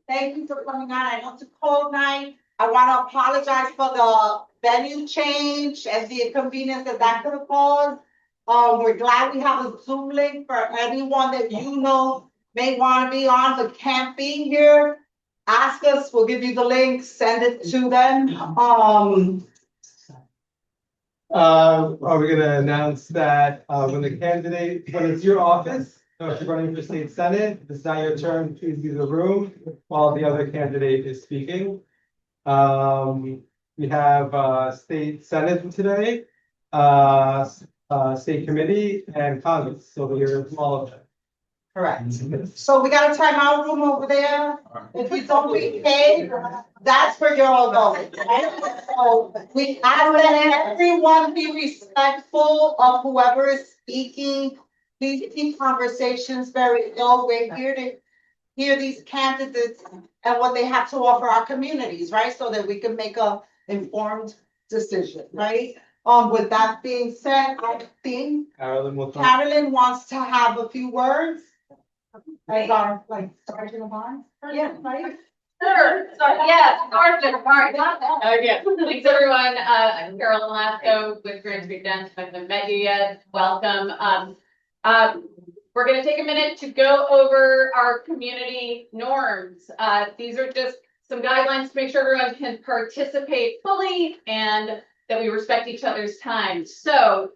Thank you for coming on. I know it's a cold night. I want to apologize for the venue change and the inconvenience that could have caused. We're glad we have a Zoom link for anyone that you know may want to be on but can't be here. Ask us, we'll give you the link, send it to them. Are we gonna announce that when it's your office, if you're running for state senate, if it's not your turn, please leave the room while the other candidate is speaking. We have state senate today, state committee and Congress, so we'll hear from all of them. Correct. So we got a timeout room over there. If you don't behave, that's where you're all going, right? So we ask that everyone be respectful of whoever is speaking. Please keep conversations very low. We're here to hear these candidates and what they have to offer our communities, right? So that we can make a informed decision, right? With that being said, I think Carolyn wants to have a few words. As our sergeant of arms? Yeah, right? Sure. So yeah, sergeant of arms. Okay. Thanks everyone. I'm Carolyn Lasco with Grand Street Dance. If I haven't met you yet, welcome. We're going to take a minute to go over our community norms. These are just some guidelines to make sure everyone can participate fully and that we respect each other's time. So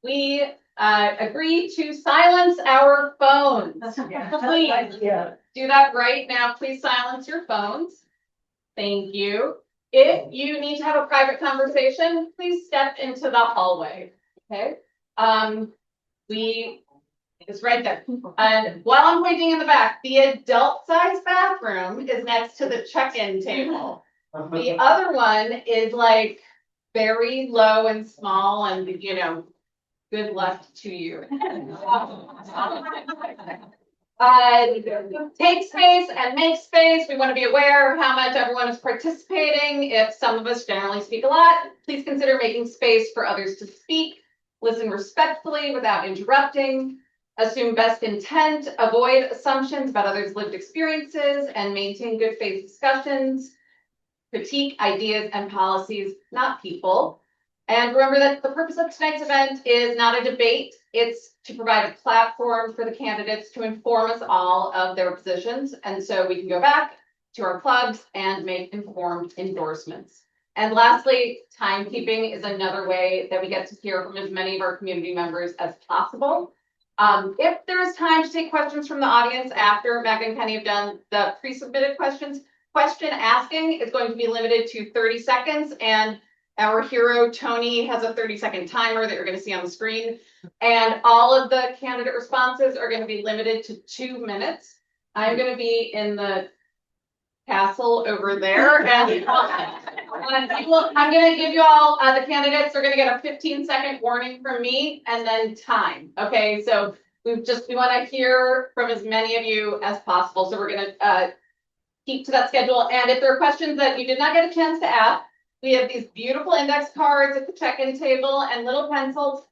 we agree to silence our phones. Please do that right now. Please silence your phones. Thank you. If you need to have a private conversation, please step into the hallway. Okay. It's right there. And while I'm pointing in the back, the adult size bathroom is next to the check-in table. The other one is like very low and small and, you know, good luck to you. Take space and make space. We want to be aware of how much everyone is participating. If some of us generally speak a lot, please consider making space for others to speak. Listen respectfully without interrupting. Assume best intent. Avoid assumptions about others' lived experiences and maintain good faith discussions. Critique ideas and policies, not people. And remember that the purpose of tonight's event is not a debate. It's to provide a platform for the candidates to inform us all of their positions. And so we can go back to our clubs and make informed endorsements. And lastly, timekeeping is another way that we get to hear from as many of our community members as possible. If there's time to take questions from the audience after Meg and Penny have done the pre-submitted questions, question asking is going to be limited to 30 seconds. And our hero, Tony, has a 30-second timer that you're going to see on the screen. And all of the candidate responses are going to be limited to 2 minutes. I'm going to be in the castle over there. And I'm going to give you all, the candidates are going to get a 15-second warning from me and then time. Okay, so we want to hear from as many of you as possible. So we're going to keep to that schedule. And if there are questions that you did not get a chance to ask, we have these beautiful index cards at the check-in table and little pencils.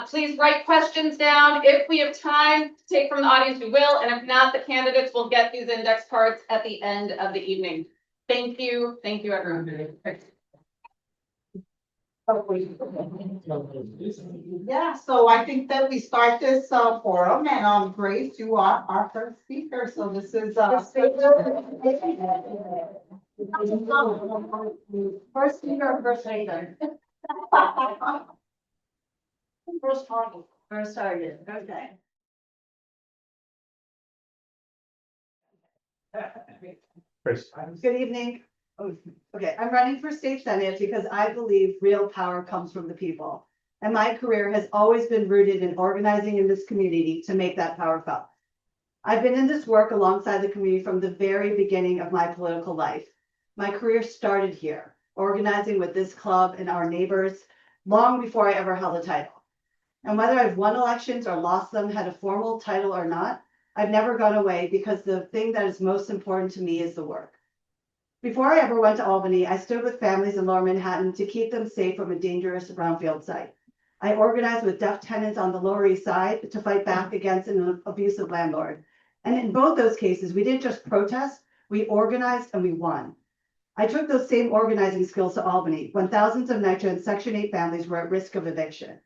Please write questions down. If we have time to take from the audience, we will. And if not, the candidates will get these index cards at the end of the evening. Thank you. Thank you, everyone. Yeah, so I think that we start this forum, and Grace, you are our first speaker. So this is first speaker, first speaker. First target. Okay. Good evening. Okay, I'm running for state senate because I believe real power comes from the people. And my career has always been rooted in organizing in this community to make that power felt. I've been in this work alongside the community from the very beginning of my political life. My career started here, organizing with this club and our neighbors long before I ever held a title. And whether I've won elections or lost them, had a formal title or not, I've never gone away because the thing that is most important to me is the work. Before I ever went to Albany, I stood with families in Lower Manhattan to keep them safe from a dangerous brownfield site. I organized with deaf tenants on the Lower East Side to fight back against an abusive landlord. And in both those cases, we didn't just protest, we organized and we won. I took those same organizing skills to Albany when thousands of NYCHA and Section 8 families were at risk of eviction.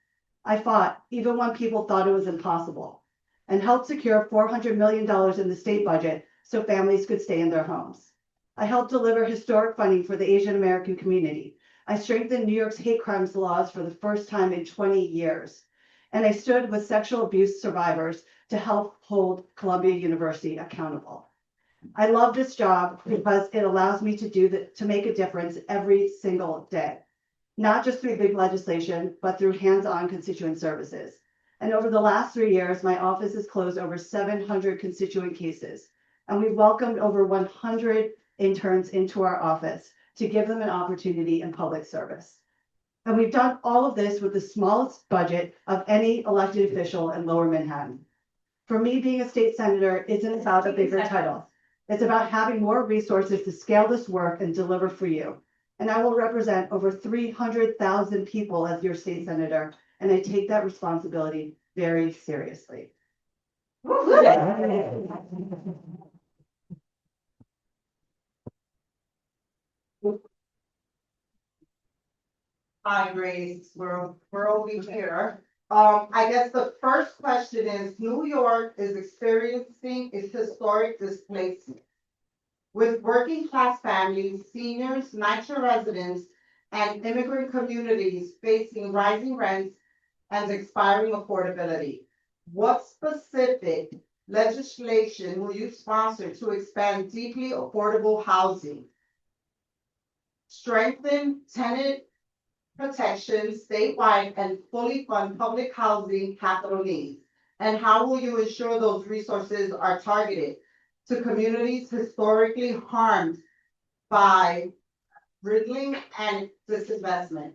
I fought even when people thought it was impossible and helped secure $400 million in the state budget so families could stay in their homes. I helped deliver historic funding for the Asian American community. I strengthened New York's hate crimes laws for the first time in 20 years. And I stood with sexual abuse survivors to help hold Columbia University accountable. I love this job because it allows me to make a difference every single day, not just through big legislation, but through hands-on constituent services. And over the last 3 years, my office has closed over 700 constituent cases, and we've welcomed over 100 interns into our office to give them an opportunity in public service. And we've done all of this with the smallest budget of any elected official in Lower Manhattan. For me, being a state senator isn't about a bigger title. It's about having more resources to scale this work and deliver for you. And I will represent over 300,000 people as your state senator, and I take that responsibility very seriously. Hi, Grace, we're over here. I guess the first question is, New York is experiencing its historic displacement, with working class families, seniors, NYCHA residents, and immigrant communities facing rising rents and expiring affordability. What specific legislation will you sponsor to expand deeply affordable housing, strengthen tenant protection statewide, and fully fund public housing capital needs? And how will you ensure those resources are targeted to communities historically harmed by riddling and disinvestment?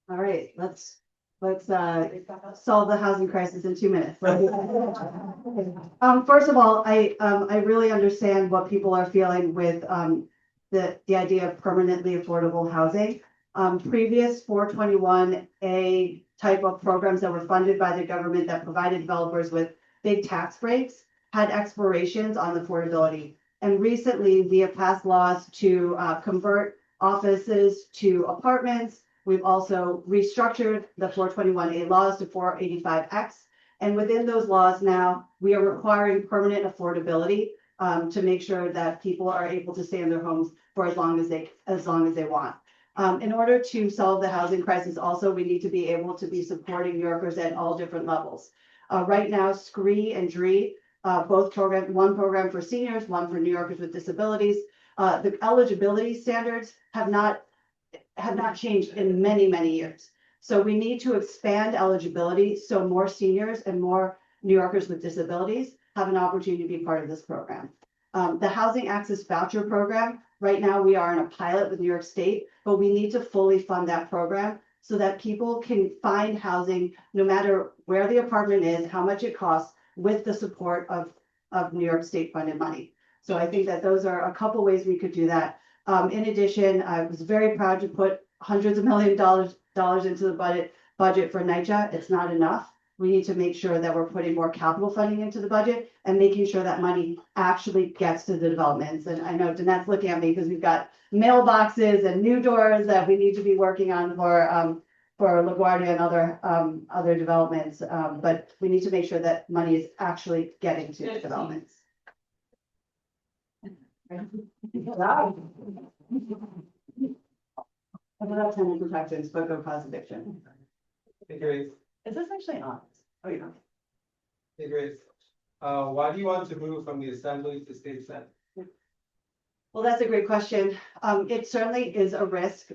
All right, let's solve the housing crisis in 2 minutes. First of all, I really understand what people are feeling with the idea of permanently affordable housing. Previous 421A type of programs that were funded by the government that provided developers with big tax breaks had expirations on affordability. And recently we have passed laws to convert offices to apartments. We've also restructured the 421A laws to 485X. And within those laws now, we are requiring permanent affordability to make sure that people are able to stay in their homes for as long as they want. In order to solve the housing crisis, also, we need to be able to be supporting New Yorkers at all different levels. Right now, SCREE and DREE, both programs, one program for seniors, one for New Yorkers with disabilities. The eligibility standards have not changed in many, many years. So we need to expand eligibility so more seniors and more New Yorkers with disabilities have an opportunity to be part of this program. The Housing Access Voucher Program, right now we are in a pilot with New York State, but we need to fully fund that program so that people can find housing no matter where the apartment is, how much it costs, with the support of New York State funded money. So I think that those are a couple ways we could do that. In addition, I was very proud to put hundreds of $millions into the budget for NYCHA. It's not enough. We need to make sure that we're putting more capital funding into the budget and making sure that money actually gets to the developments. And I know Danette's looking at me because we've got mailboxes and new doors that we need to be working on for LaGuardia and other developments. But we need to make sure that money is actually getting to the developments. I'm not tenant protections, but go cause eviction. Hey, Grace. Is this actually on? Oh, yeah. Hey, Grace. Why do you want to move from the Assembly to State Senate? Well, that's a great question. It certainly is a risk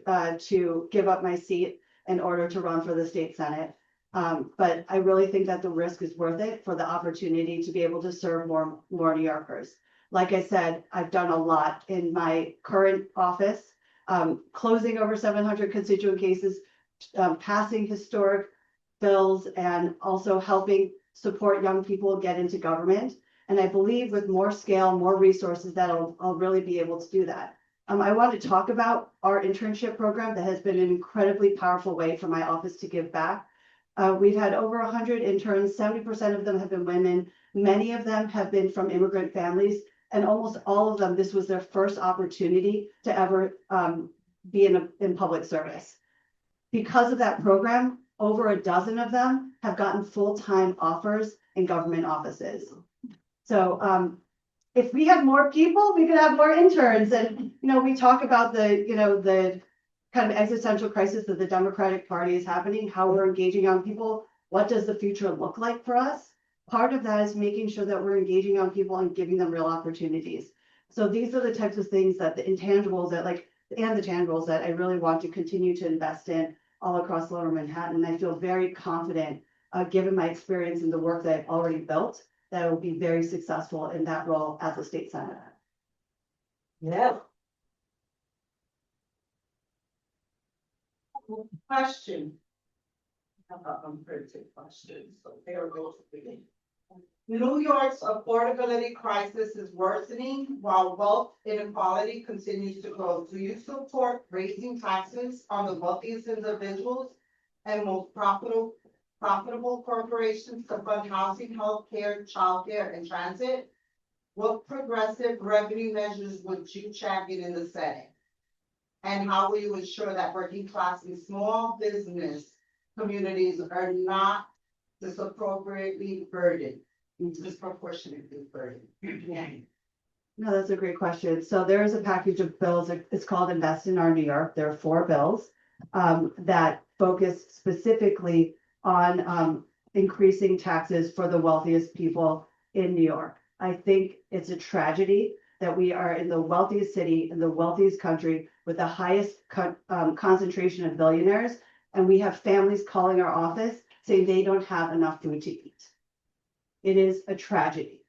to give up my seat in order to run for the state Senate. But I really think that the risk is worth it for the opportunity to be able to serve more New Yorkers. Like I said, I've done a lot in my current office, closing over 700 constituent cases, passing historic bills, and also helping support young people get into government. And I believe with more scale, more resources, that I'll really be able to do that. I want to talk about our internship program that has been an incredibly powerful way for my office to give back. We've had over 100 interns, 70% of them have been women. Many of them have been from immigrant families, and almost all of them, this was their first opportunity to ever be in public service. Because of that program, over a dozen of them have gotten full-time offers in government offices. So if we had more people, we could have more interns. And, we talk about the kind of existential crisis that the Democratic Party is happening, how we're engaging young people. What does the future look like for us? Part of that is making sure that we're engaging young people and giving them real opportunities. So these are the types of things that the tangibles that I really want to continue to invest in all across Lower Manhattan. I feel very confident, given my experience in the work that I've already built, that I will be very successful in that role as a state senator. Yeah. Question. I'm pretty questions, so there goes the beginning. New York's affordability crisis is worsening while wealth inequality continues to grow. Do you support raising taxes on the wealthiest individuals and most profitable corporations to fund housing, healthcare, childcare, and transit? What progressive revenue measures would you champion in the Senate? And how will you ensure that working class and small business communities are not disproportionately burdened? No, that's a great question. So there is a package of bills. It's called Invest in Our New York. There are 4 bills that focus specifically on increasing taxes for the wealthiest people in New York. I think it's a tragedy that we are in the wealthiest city, in the wealthiest country, with the highest concentration of billionaires, and we have families calling our office saying they don't have enough food to eat. It is a tragedy.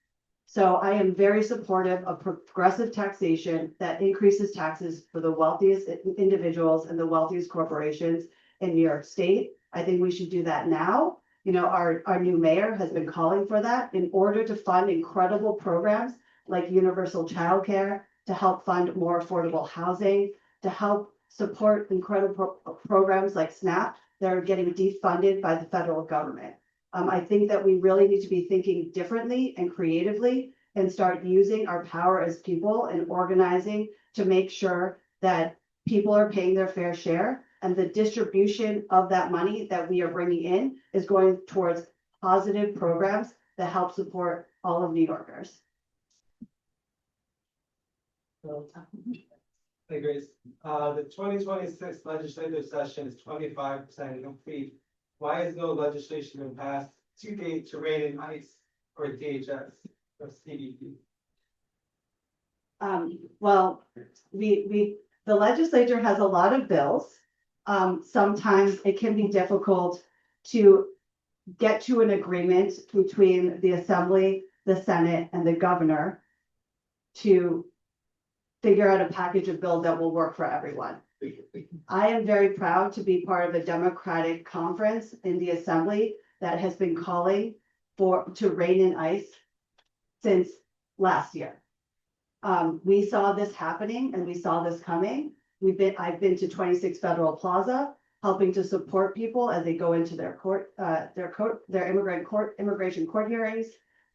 So I am very supportive of progressive taxation that increases taxes for the wealthiest individuals and the wealthiest corporations in New York State. I think we should do that now. Our new mayor has been calling for that in order to fund incredible programs like universal childcare, to help fund more affordable housing, to help support incredible programs like SNAP that are getting defunded by the federal government. I think that we really need to be thinking differently and creatively and start using our power as people and organizing to make sure that people are paying their fair share, and the distribution of that money that we are bringing in is going towards positive programs that help support all of New Yorkers. Hey, Grace, the 2026 legislative session is 25% complete. Why has no legislation been passed to date to rein in ICE or DHS or CBP? Well, the legislature has a lot of bills. Sometimes it can be difficult to get to an agreement between the Assembly, the Senate, and the governor to figure out a package of bills that will work for everyone. I am very proud to be part of a Democratic conference in the Assembly that has been calling to rein in ICE since last year. We saw this happening and we saw this coming. I've been to 26 Federal Plaza, helping to support people as they go into their immigration court hearings.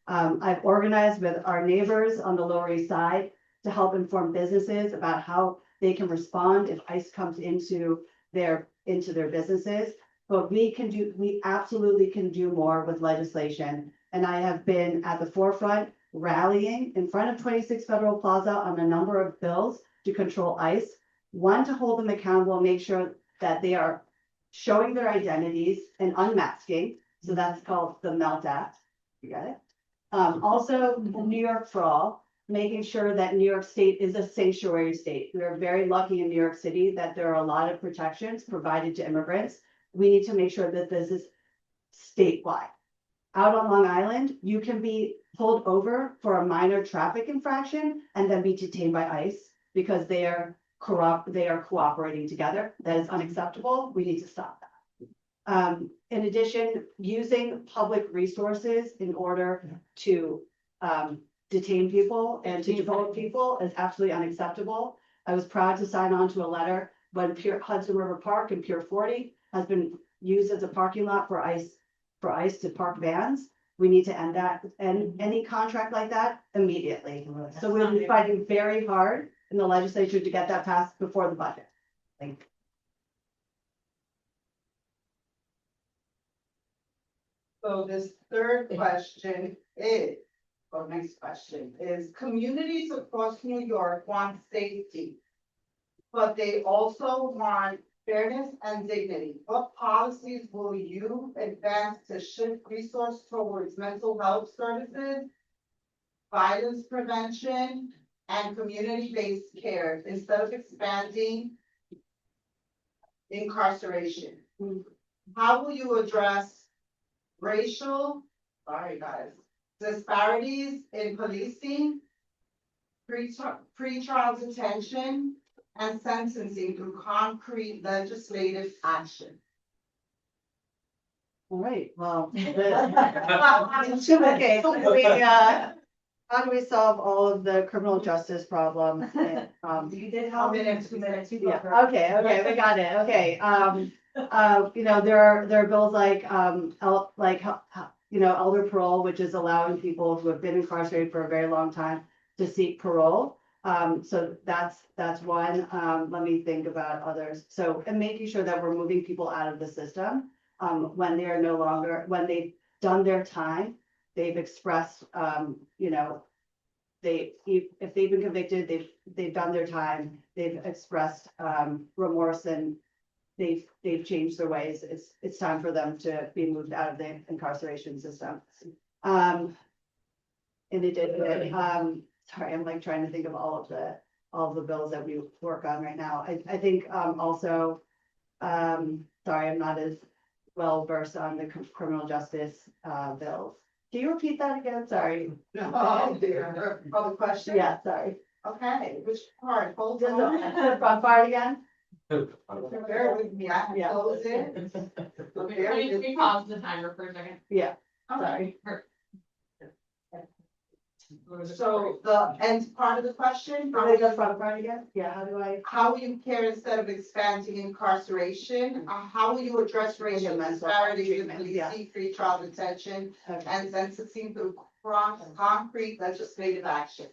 I've organized with our neighbors on the Lower East Side to help inform businesses about how they can respond if ICE comes into their businesses. But we absolutely can do more with legislation. And I have been at the forefront rallying in front of 26 Federal Plaza on a number of bills to control ICE. One, to hold them accountable, make sure that they are showing their identities and unmasking. So that's called the MELT Act. You got it? Also, New York for All, making sure that New York State is a sanctuary state. We are very lucky in New York City that there are a lot of protections provided to immigrants. We need to make sure that this is statewide. Out on Long Island, you can be pulled over for a minor traffic infraction and then be detained by ICE because they are cooperating together. That is unacceptable. We need to stop that. In addition, using public resources in order to detain people and to devote people is absolutely unacceptable. I was proud to sign on to a letter when Hudson River Park and Pier 40 has been used as a parking lot for ICE to park vans. We need to end that, and any contract like that immediately. So we'll be fighting very hard in the legislature to get that passed before the budget. Thank you. So this third question is, or next question is, communities across New York want safety, but they also want fairness and dignity. What policies will you advance to shift resource towards mental health services, violence prevention, and community-based care instead of expanding incarceration? How will you address racial, disparities in policing, pretrial detention, and sentencing through concrete legislative action? All right, well. Okay, how do we solve all of the criminal justice problems? You did how many? 2 minutes. Yeah, okay, we got it, okay, you know, there are bills like, elder parole, which is allowing people who have been incarcerated for a very long time to seek parole. So that's one, let me think about others, so, and making sure that we're moving people out of the system, when they are no longer, when they've done their time, they've expressed, you know, if they've been convicted, they've done their time, they've expressed, remorse, and they've changed their ways. It's time for them to be moved out of the incarceration system. In addition, sorry, I'm like trying to think of all of the bills that we work on right now. I think, also, sorry, I'm not as well versed on the criminal justice, bills. Can you repeat that again? Sorry. Oh, dear. Other question? Yeah, sorry. Okay, which part? Hold Just on. the front part again? Bear with me, I can close it. Can we pause the timer for a second? Yeah, Okay. sorry. So the end part of the question, The front part again? Yeah, how do I? how will you care instead of expanding incarceration? How will you address racial disparities in policing, pretrial detention, Okay. and sentencing through concrete legislative action?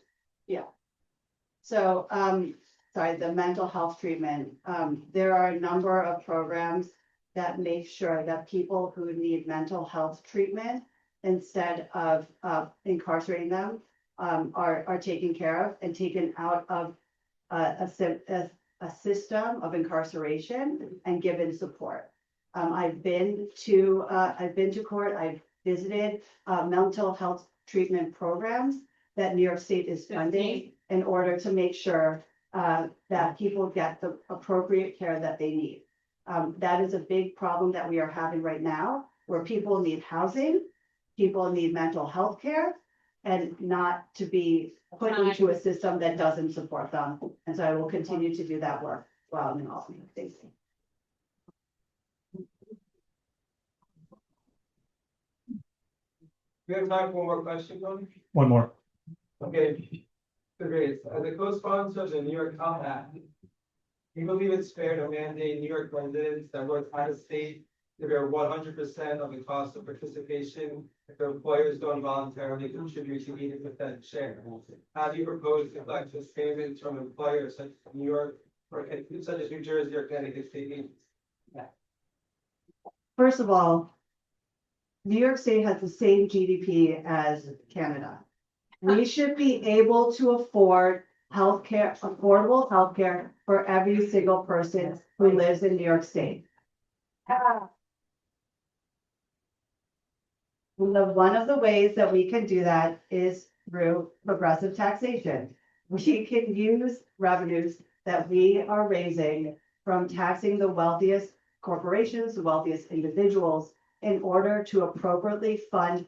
So, sorry, the mental health treatment, there are a number of programs that make sure that people who need mental health treatment, instead of incarcerating them, are taken care of and taken out of a system of incarceration and given support. I've been to court, I've visited mental health treatment programs that New York State is funding in order to make sure that people get the appropriate care that they need. That is a big problem that we are having right now, where people need housing, people need mental health care, and not to be put into a system that doesn't support them. And so I will continue to do that work while I'm in office. Thank you. We have time for one more question, Tony? One more. Okay. So great. As a co-sponsor of the New York Health Act, we believe it's fair to mandate New York residents that work out of state to bear 100% of the cost of participation if their employers don't voluntarily contribute to 80% share. How do you propose to collect this payments from employers such as New York or such as New Jersey or Connecticut state agencies? First of all, New York State has the same GDP as Canada. We should be able to afford healthcare, affordable healthcare for every single person who lives in New York State. One of the ways that we can do that is through progressive taxation. We can use revenues that we are raising from taxing the wealthiest corporations, the wealthiest individuals, in order to appropriately fund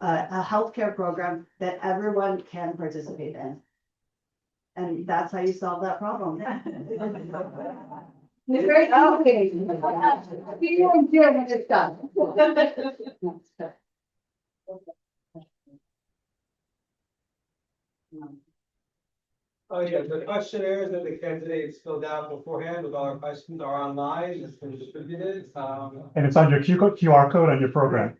a healthcare program that everyone can participate in. And that's how you solve that problem. It's very complicated. People don't do it when it's done. Oh, yeah, the questionnaires that the candidates filled out beforehand with all our questions are online, it's been distributed, And it's on your QR code on your program.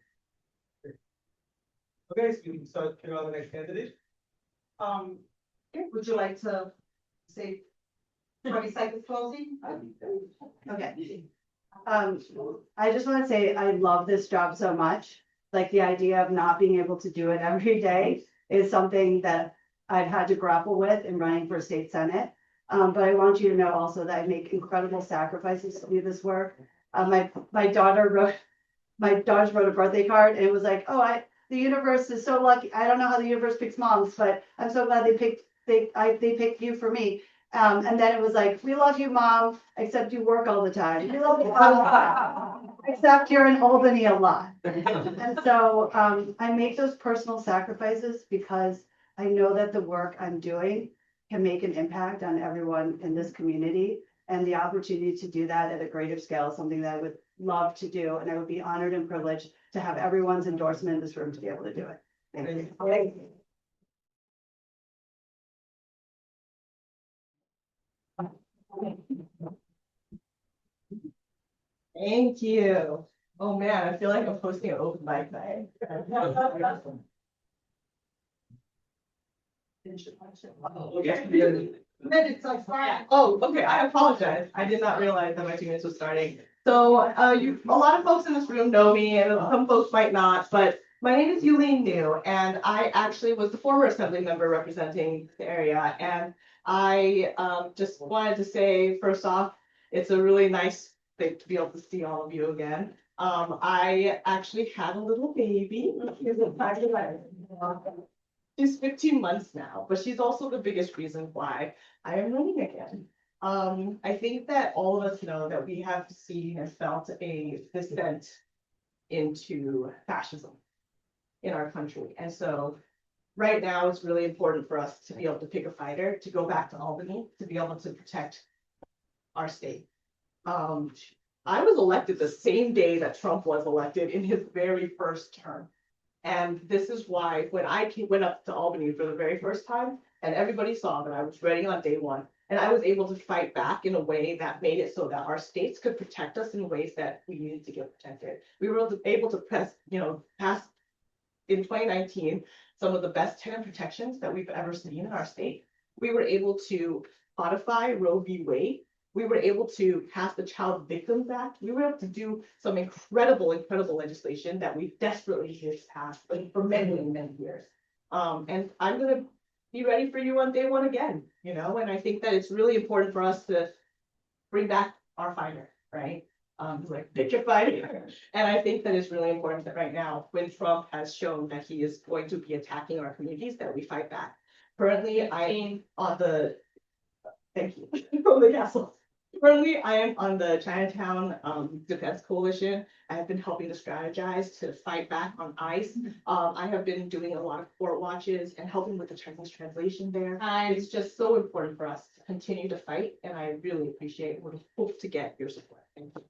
Okay, so we can start hearing on the next candidate. Okay, would you like to say 20 seconds closing? Okay. I just want to say I love this job so much. Like the idea of not being able to do it every day is something that I've had to grapple with in running for state senate. But I want you to know also that I make incredible sacrifices to do this work. My daughter wrote a birthday card and it was like, oh, the universe is so lucky. I don't know how the universe picks moms, but I'm so glad they picked you for me. And then it was like, we love you, Mom, except you work all the time. We love you, Mom, except you're in Albany a lot. And so I make those personal sacrifices because I know that the work I'm doing can make an impact on everyone in this community. And the opportunity to do that at a greater scale is something that I would love to do. And I would be honored and privileged to have everyone's endorsement in this room to be able to do it. Thank you. Thank you. Thank you. Oh man, I feel like I'm hosting an open mic night. Minutes are fine. Oh, okay, I apologize. I did not realize that my 2 minutes was starting. So, a lot of folks in this room know me and some folks might not, but my name is Yuh-Lin Niou, and I actually was the former assembly member representing the area. And I just wanted to say, first off, it's a really nice thing to be able to see all of you again. I actually had a little baby. She's 15 months now, but she's also the biggest reason why I am running again. I think that all of us know that we have seen and felt a descent into fascism in our country. And so right now it's really important for us to be able to pick a fighter, to go back to Albany, to be able to protect our state. I was elected the same day that Trump was elected in his very first term. And this is why when I went up to Albany for the very first time, and everybody saw that I was ready on day one, and I was able to fight back in a way that made it so that our states could protect us in ways that we needed to get protected. We were able to pass in 2019 some of the best tenant protections that we've ever seen in our state. We were able to codify Roe v. Wade. We were able to pass the Child Victims Act. We were able to do some incredible legislation that we desperately needed to pass for many years. And I'm going to be ready for you on day one again, and I think that it's really important for us to bring back our fighter, right? Like pick your fighter. And I think that it's really important that right now, when Trump has shown that he is going to be attacking our communities, that we fight back. Currently, I am on the, thank you, from the castle. Currently, I am on the Chinatown Defense Coalition. I have been helping to strategize to fight back on ICE. I have been doing a lot of court watches and helping with the Chinese translation there. It's just so important for us to continue to fight, and I really appreciate it. We hope to get your support. Thank you.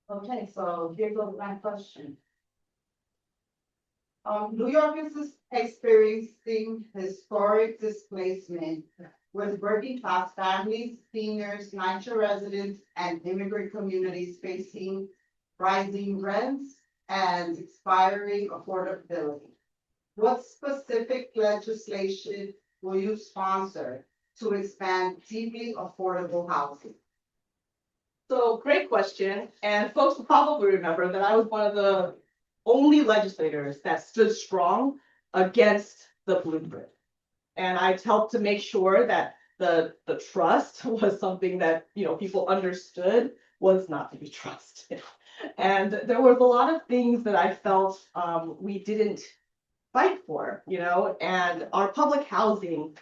Okay, so here goes my question. New York is experiencing historic displacement with working class families, seniors, NYCHA residents, and immigrant communities facing rising rents and expiring affordability. What specific legislation will you sponsor to expand deeply affordable housing? So great question. And folks will probably remember that I was one of the only legislators that stood strong against the blueprint. And I helped to make sure that the trust was something that people understood was not to be trusted. And there was a lot of things that I felt we didn't fight for, and our public housing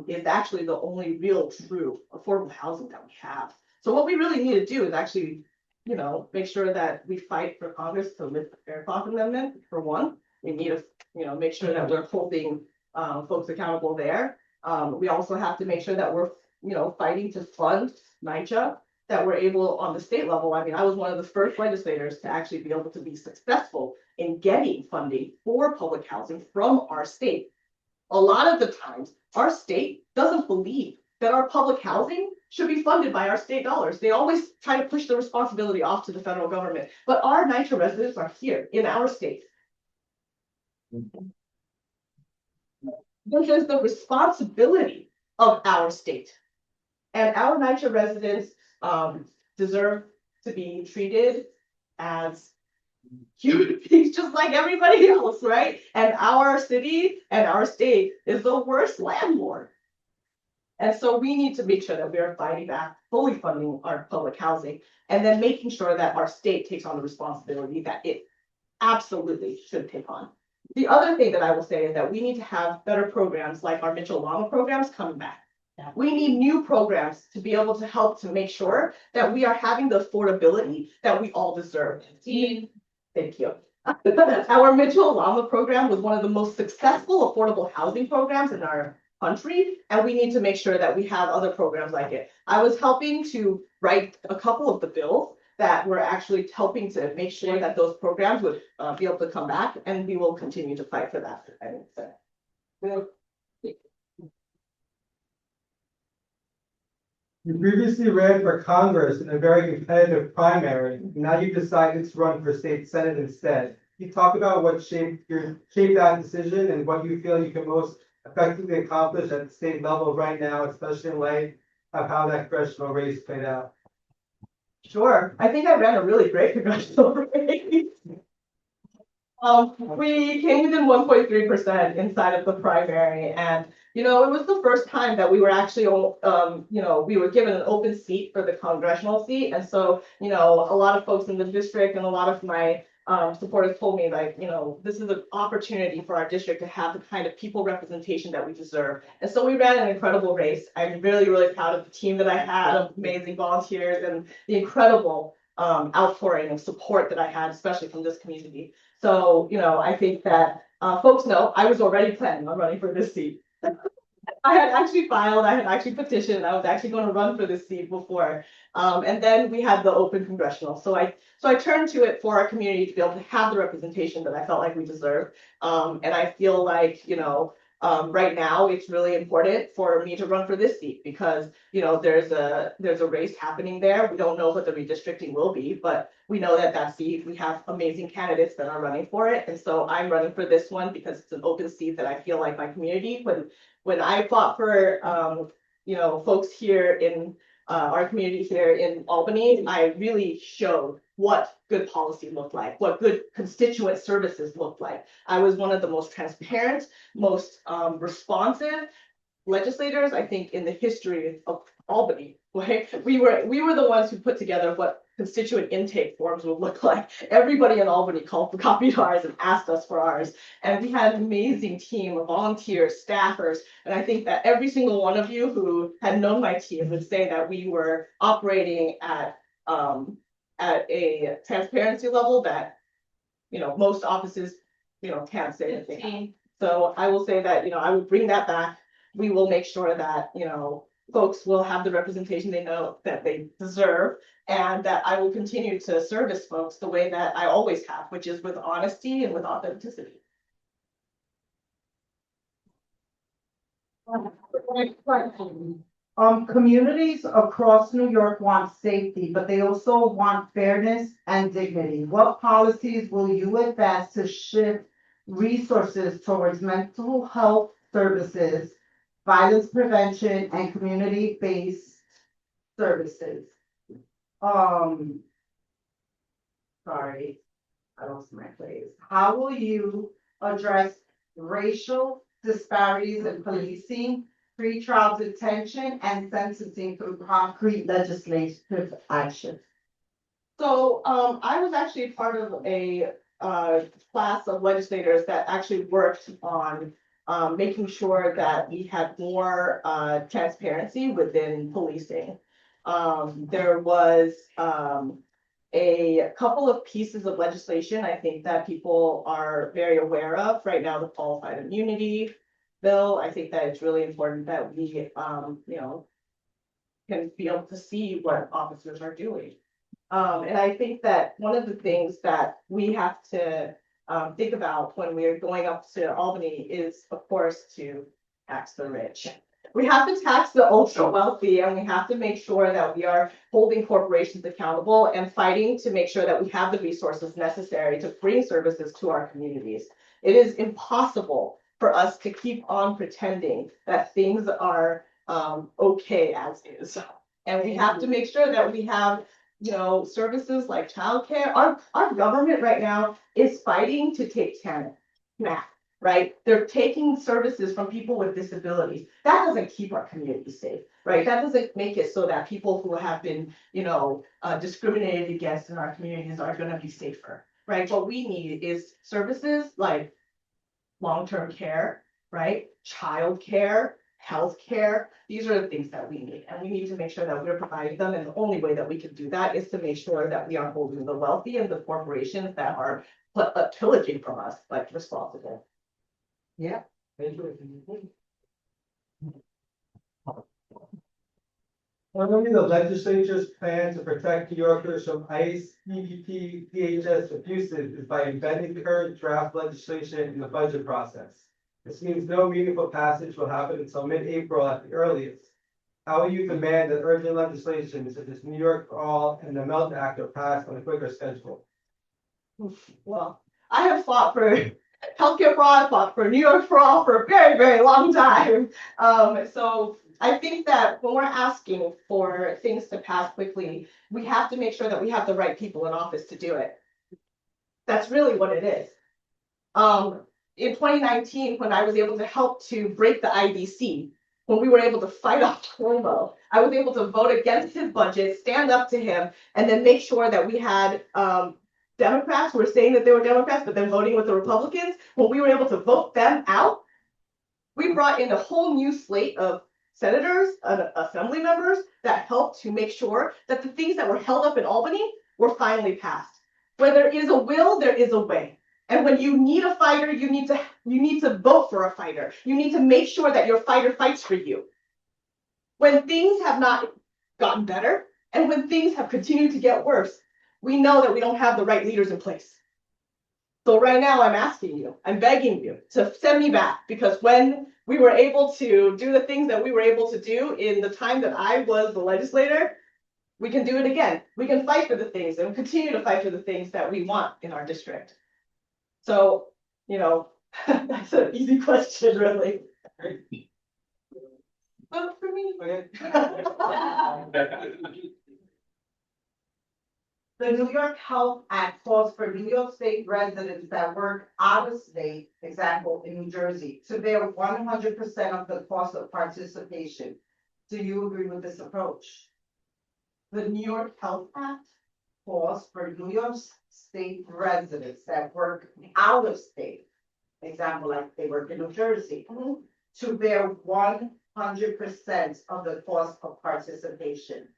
is actually the only real true affordable housing that we have. So what we really need to do is actually, make sure that we fight for Congress to lift the Fair Talk Amendment. For one, we need to, make sure that we're holding folks accountable there. We also have to make sure that we're, fighting to fund NYCHA that we're able on the state level. I mean, I was one of the first legislators to actually be able to be successful in getting funding for public housing from our state. A lot of the times, our state doesn't believe that our public housing should be funded by our state dollars. They always try to push the responsibility off to the federal government, but our NYCHA residents are here in our state. This is the responsibility of our state. And our NYCHA residents deserve to be treated as human beings, just like everybody else, right? And our city and our state is the worst landlord. And so we need to make sure that we are fighting back, fully funding our public housing, and then making sure that our state takes on the responsibility that it absolutely should take on. The other thing that I will say is that we need to have better programs like our Mitchell Llama programs coming back. We need new programs to be able to help to make sure that we are having the affordability that we all deserve. Thank you. Our Mitchell Llama program was one of the most successful affordable housing programs in our country, and we need to make sure that we have other programs like it. I was helping to write a couple of the bills that were actually helping to make sure that those programs would be able to come back, and we will continue to fight for that. You previously ran for Congress in a very competitive primary. Now you've decided to run for state senate instead. Can you talk about what shaped that decision and what you feel you can most effectively accomplish at the state level right now, especially in light of how that congressional race played out? Sure, I think I ran a really great congressional race. We came within 1.3% inside of the primary, and it was the first time that we were actually, we were given an open seat for the congressional seat, and so, a lot of folks in the district and a lot of my supporters told me, like, this is an opportunity for our district to have the kind of people representation that we deserve. And so we ran an incredible race. I'm really, really proud of the team that I had, of amazing volunteers, and the incredible outpouring of support that I had, especially from this community. So, I think that folks know I was already planning on running for this seat. I had actually filed, I had actually petitioned, I was actually going to run for this seat before. And then we had the open congressional. So I turned to it for our community to be able to have the representation that I felt like we deserved. And I feel like, right now it's really important for me to run for this seat because, there's a race happening there. We don't know what the redistricting will be, but we know that seat, we have amazing candidates that are running for it. And so I'm running for this one because it's an open seat that I feel like my community, when I fought for, folks here in our community here in Albany, I really showed what good policy looked like, what good constituent services looked like. I was one of the most transparent, most responsive legislators, I think, in the history of Albany. Right? We were the ones who put together what constituent intake forms would look like. Everybody in Albany copied ours and asked us for ours. And we had an amazing team of volunteers, staffers. And I think that every single one of you who had known my team would say that we were operating at a transparency level that, most offices, can't say anything. So I will say that, I would bring that back. We will make sure that, folks will have the representation they know that they deserve, and that I will continue to service folks the way that I always have, which is with honesty and with authenticity. Communities across New York want safety, but they also want fairness and dignity. What policies will you advance to shift resources towards mental health services, violence prevention, and community-based services? Sorry, I lost my place. How will you address racial disparities in policing, pretrial detention, and sentencing through concrete legislative action? So I was actually part of a class of legislators that actually worked on making sure that we had more transparency within policing. There was a couple of pieces of legislation I think that people are very aware of right now, the qualified immunity bill. I think that it's really important that we, can be able to see what officers are doing. And I think that one of the things that we have to think about when we're going up to Albany is, of course, to tax the rich. We have to tax the ultra wealthy, and we have to make sure that we are holding corporations accountable and fighting to make sure that we have the resources necessary to bring services to our communities. It is impossible for us to keep on pretending that things are okay as is. And we have to make sure that we have, services like childcare. Our government right now is fighting to take TANF, right? They're taking services from people with disabilities. That doesn't keep our community safe, right? That doesn't make it so that people who have been, discriminated against in our communities are going to be safer, right? What we need is services like long-term care, right? Childcare, healthcare. These are the things that we need, and we need to make sure that we're providing them. And the only way that we can do that is to make sure that we are holding the wealthy and the corporations that are pillaging from us, like, responsible. Yeah. Normally, the legislature's plan to protect New Yorkers from ICE, EVP, DHS abuses is by embedding current draft legislation in the budget process. This means no meaningful passage will happen until mid-April at the earliest. How will you demand that urgent legislation such as New York for All and the MELT Act are passed on a quicker schedule? Well, I have fought for healthcare for all, I fought for New York for all for a very, very long time. So I think that when we're asking for things to pass quickly, we have to make sure that we have the right people in office to do it. That's really what it is. In 2019, when I was able to help to break the IBC, when we were able to fight off Cuomo, I was able to vote against his budget, stand up to him, and then make sure that we had Democrats who were saying that they were Democrats, but then voting with the Republicans. When we were able to vote them out, we brought in a whole new slate of senators and assembly members that helped to make sure that the things that were held up in Albany were finally passed. Where there is a will, there is a way. And when you need a fighter, you need to vote for a fighter. You need to make sure that your fighter fights for you. When things have not gotten better, and when things have continued to get worse, we know that we don't have the right leaders in place. So right now I'm asking you, I'm begging you to send me back, because when we were able to do the things that we were able to do in the time that I was the legislator, we can do it again. We can fight for the things and continue to fight for the things that we want in our district. So, that's an easy question, really. Vote for me. The New York Health Act calls for New York State residents that work out of state, example, in New Jersey, to bear 100% of the cost of participation. Do you agree with this approach? The New York Health Act Calls for New York State residents that work out of state, example, like they work in New Jersey, to bear 100% of the cost of participation.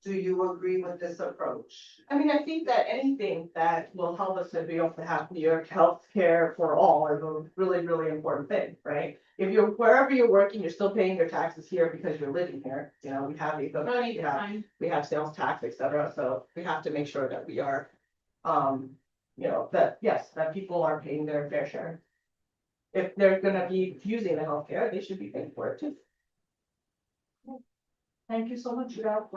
Do you agree with this approach? I mean, I think that anything that will help us to be able to have New York health care for all is a really, really important thing, right? If you're wherever you're working, you're still paying your taxes here because you're living here. We have we have sales tax, et cetera. So we have to make sure that we are, that people are paying their fair share. If they're gonna be using the healthcare, they should be paying for it too. Thank you so much for that,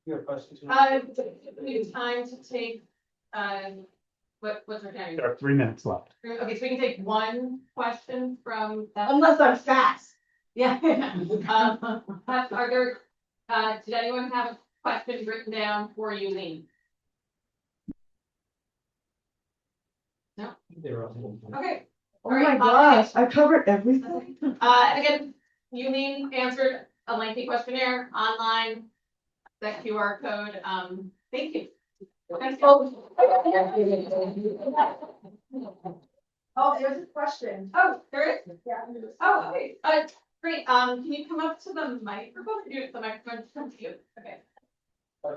Your question. We have time to take, what's our time? There are 3 minutes left. Okay, so we can take one question from that. Unless I'm fast. Yeah. Are there, did anyone have a question written down for Yuh-Lin? No? Okay. Oh my gosh, I covered everything. And again, Yuh-Lin answered a lengthy questionnaire online, that QR code. Thank you. Oh, there's a question. Oh, there is? Yeah. Oh, okay. Great. Can you come up to the microphone? The microphone come to you. Okay.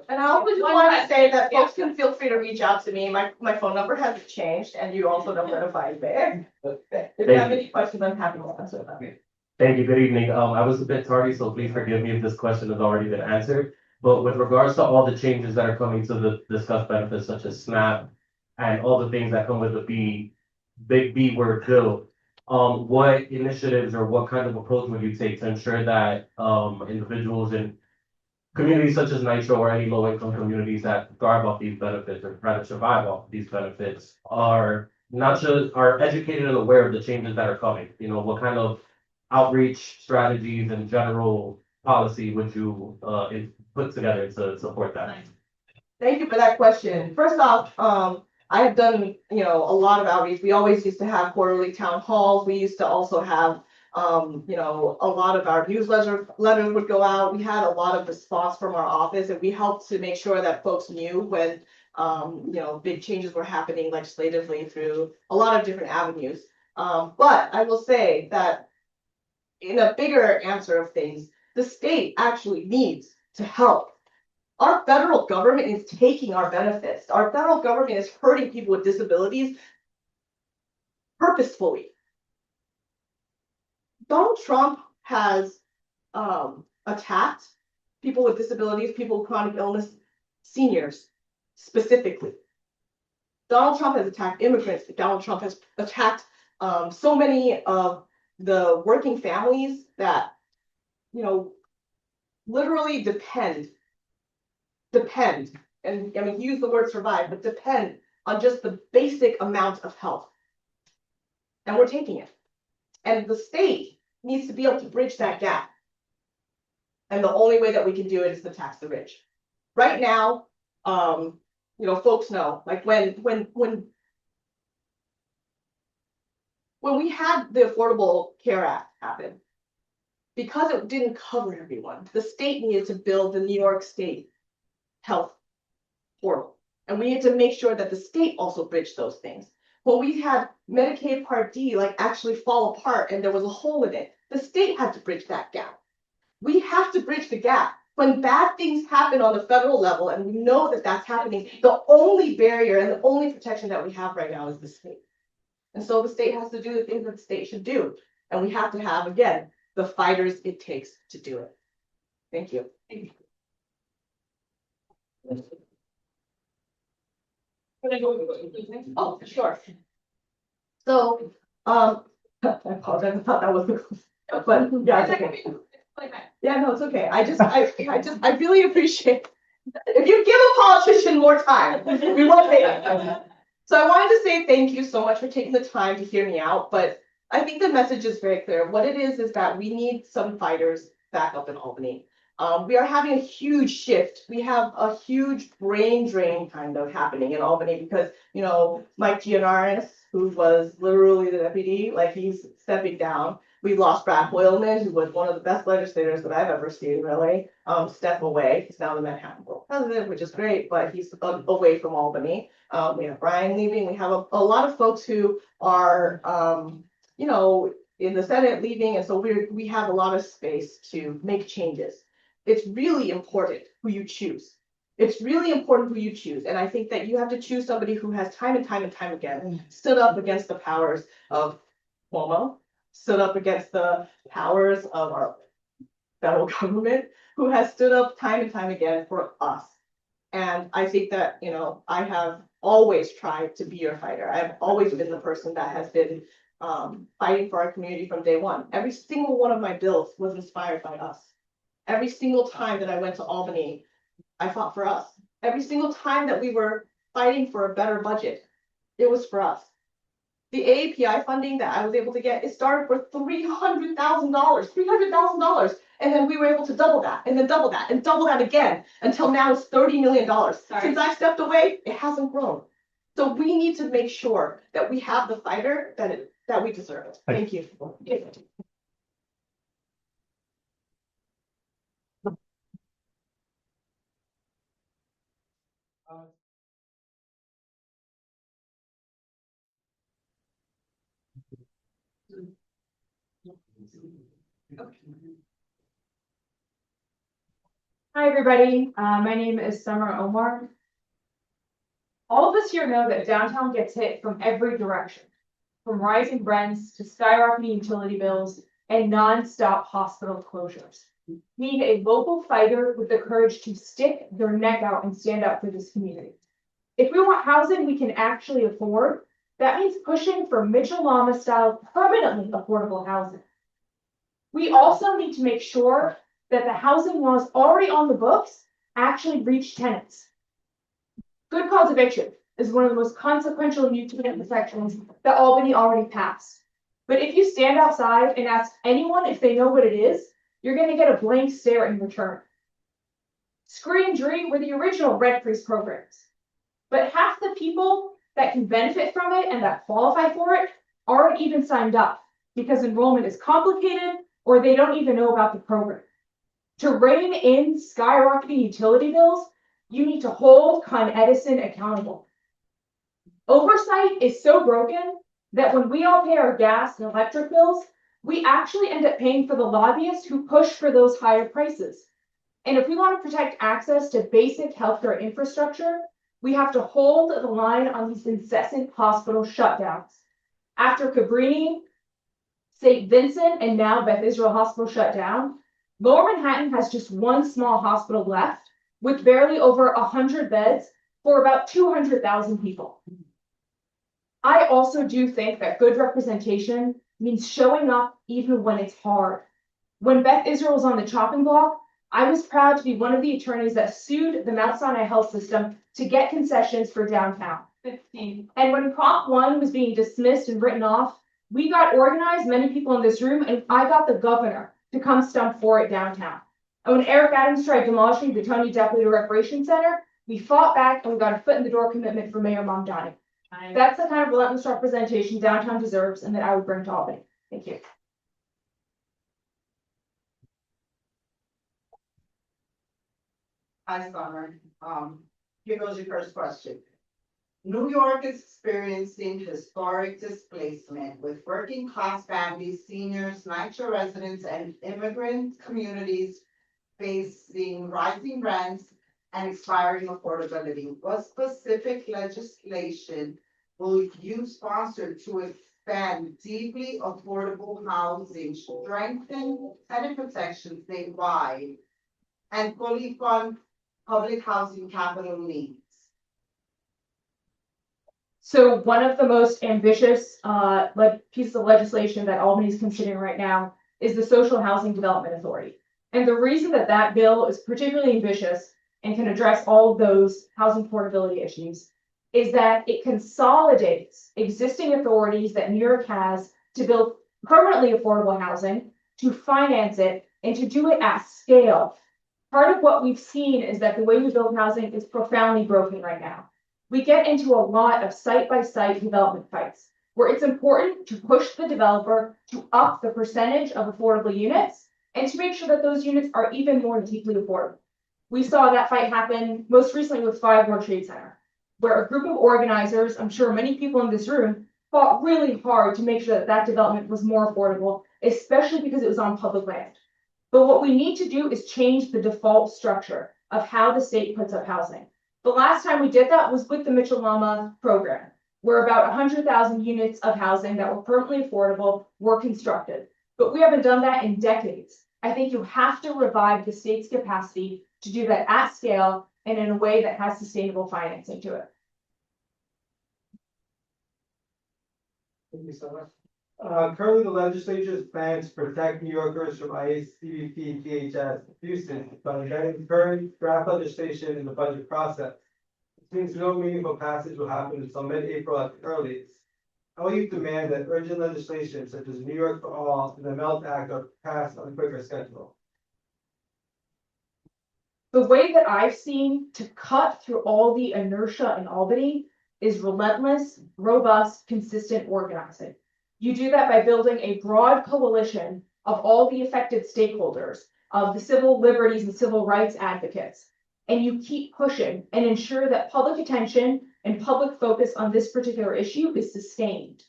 And I also just want to say that folks can feel free to reach out to me. My phone number hasn't changed, and you also know where to find me. If you have any questions, I'm happy to answer them. Thank you. Good evening. I was a bit tardy, so please forgive me if this question has already been answered. But with regards to all the changes that are coming to the discussed benefits such as SNAP and all the things that come with the big B word bill, what initiatives or what kind of approach would you take to ensure that individuals in communities such as Nitro or any low-income communities that thrive off these benefits or try to survive off these benefits are not just are educated and aware of the changes that are coming? You know, what kind of outreach strategies and general policy would you put together to support that? Thank you for that question. First off, I have done, a lot of outreach. We always used to have quarterly town halls. We used to also have, a lot of our letters would go out. We had a lot of response from our office, and we helped to make sure that folks knew when, big changes were happening legislatively through a lot of different avenues. But I will say that in a bigger answer of things, the state actually needs to help. Our federal government is taking our benefits. Our federal government is hurting people with disabilities purposefully. Donald Trump has attacked people with disabilities, people with chronic illness, seniors specifically. Donald Trump has attacked immigrants. Donald Trump has attacked so many of the working families that, literally depend, and I mean, use the word survive, but depend on just the basic amount of health. And we're taking it. And the state needs to be able to bridge that gap. And the only way that we can do it is to tax the rich. Right now, folks know, like when we had the Affordable Care Act happen, because it didn't cover everyone, the state needed to build the New York State health portal. And we need to make sure that the state also bridged those things. When we had Medicaid Part D actually fall apart and there was a hole in it, the state had to bridge that gap. We have to bridge the gap. When bad things happen on the federal level, and we know that that's happening, the only barrier and the only protection that we have right now is the state. And so the state has to do the things that the state should do. And we have to have, again, the fighters it takes to do it. Thank you. Oh, sure. So, I apologize. I thought that was but yeah, it's okay. Yeah, no, it's okay. I really appreciate if you give a politician more time, we won't pay them. So I wanted to say thank you so much for taking the time to hear me out, but I think the message is very clear. What it is that we need some fighters back up in Albany. We are having a huge shift. We have a huge brain drain kind of happening in Albany because, Mike Gianaris, who was literally the deputy, he's stepping down. We lost Brad Hoylman, who was one of the best legislators that I've ever seen, really, step away. He's now the Manhattan Borough president, which is great, but he's away from Albany. We have Brian leaving. We have a lot of folks who are, in the Senate leaving. And so we have a lot of space to make changes. It's really important who you choose. It's really important who you choose. And I think that you have to choose somebody who has time and time and time again stood up against the powers of Cuomo, stood up against the powers of our federal government, who has stood up time and time again for us. And I think that, I have always tried to be your fighter. I've always been the person that has been fighting for our community from day one. Every single one of my bills was inspired by us. Every single time that I went to Albany, I fought for us. Every single time that we were fighting for a better budget, it was for us. The AAPI funding that I was able to get, it started for $300,000. And then we were able to double that, and then double that, and double that again, until now it's $30 million. Since I stepped away, it hasn't grown. So we need to make sure that we have the fighter that we deserve. Thank you. Hi, everybody. My name is Sommer Omar. All of us here know that downtown gets hit from every direction, from rising rents to skyrocketing utility bills and non-stop hospital closures. We need a local fighter with the courage to stick their neck out and stand up for this community. If we want housing we can actually afford, that means pushing for Mitchell-Lama style permanently affordable housing. We also need to make sure that the housing laws already on the books actually reach tenants. Good cause eviction is one of the most consequential new tenant protections that Albany already passed. But if you stand outside and ask anyone if they know what it is, you're going to get a blank stare in return. Screen and Dream were the original rent freeze programs, but half the people that can benefit from it and that qualify for it aren't even signed up because enrollment is complicated or they don't even know about the program. To rein in skyrocketing utility bills, you need to hold Con Edison accountable. Oversight is so broken that when we all pay our gas and electric bills, we actually end up paying for the lobbyists who push for those higher prices. And if we want to protect access to basic healthcare infrastructure, we have to hold the line on these incessant hospital shutdowns. After Cabrini, St. Vincent, and now Beth Israel Hospital shut down, Lower Manhattan has just one small hospital left with barely over 100 beds for about 200,000 people. I also do think that good representation means showing up even when it's hard. When Beth Israel was on the chopping block, I was proud to be one of the attorneys that sued the Mount Sinai Health System to get concessions for downtown. 15. And when Prop 1 was being dismissed and written off, we got organized, many people in this room, and I got the governor to come stump for it downtown. And when Eric Adams tried demolishing the Tony Deputy Recreation Center, we fought back and we got a foot in the door commitment from Mayor Mamdani. That's the kind of relentless representation downtown deserves and that I would bring to Albany. Thank you. Hi, Sommer. Here goes your first question. New York is experiencing historic displacement with working class families, seniors, NYCHA residents, and immigrant communities facing rising rents and expiring affordability. What specific legislation will you sponsor to expand deeply affordable housing, strengthen tenant protection statewide, and fully fund public housing capital needs? So one of the most ambitious pieces of legislation that Albany is considering right now is the Social Housing Development Authority. And the reason that that bill is particularly ambitious and can address all of those housing affordability issues is that it consolidates existing authorities that New York has to build permanently affordable housing, to finance it, and to do it at scale. Part of what we've seen is that the way we build housing is profoundly broken right now. We get into a lot of site-by-site development fights, where it's important to push the developer to up the percentage of affordable units and to make sure that those units are even more deeply affordable. We saw that fight happen most recently with 5 World Trade Center, where a group of organizers, I'm sure many people in this room, fought really hard to make sure that that development was more affordable, especially because it was on public land. But what we need to do is change the default structure of how the state puts up housing. The last time we did that was with the Mitchell-Lama program, where about 100,000 units of housing that were permanently affordable were constructed. But we haven't done that in decades. I think you have to revive the state's capacity to do that at scale and in a way that has sustainable financing to it. Thank you so much. Currently, the legislature's plans to protect New Yorkers from ICE, CBP, DHS abuses by embedding current draft legislation in the budget process. It means no meaningful passage will happen until mid-April at the earliest. How will you demand that urgent legislation such as New York for All and the MELT Act are passed on a quicker schedule? The way that I've seen to cut through all the inertia in Albany is relentless, robust, consistent organizing. You do that by building a broad coalition of all the affected stakeholders, of the civil liberties and civil rights advocates, and you keep pushing and ensure that public attention and public focus on this particular issue is sustained.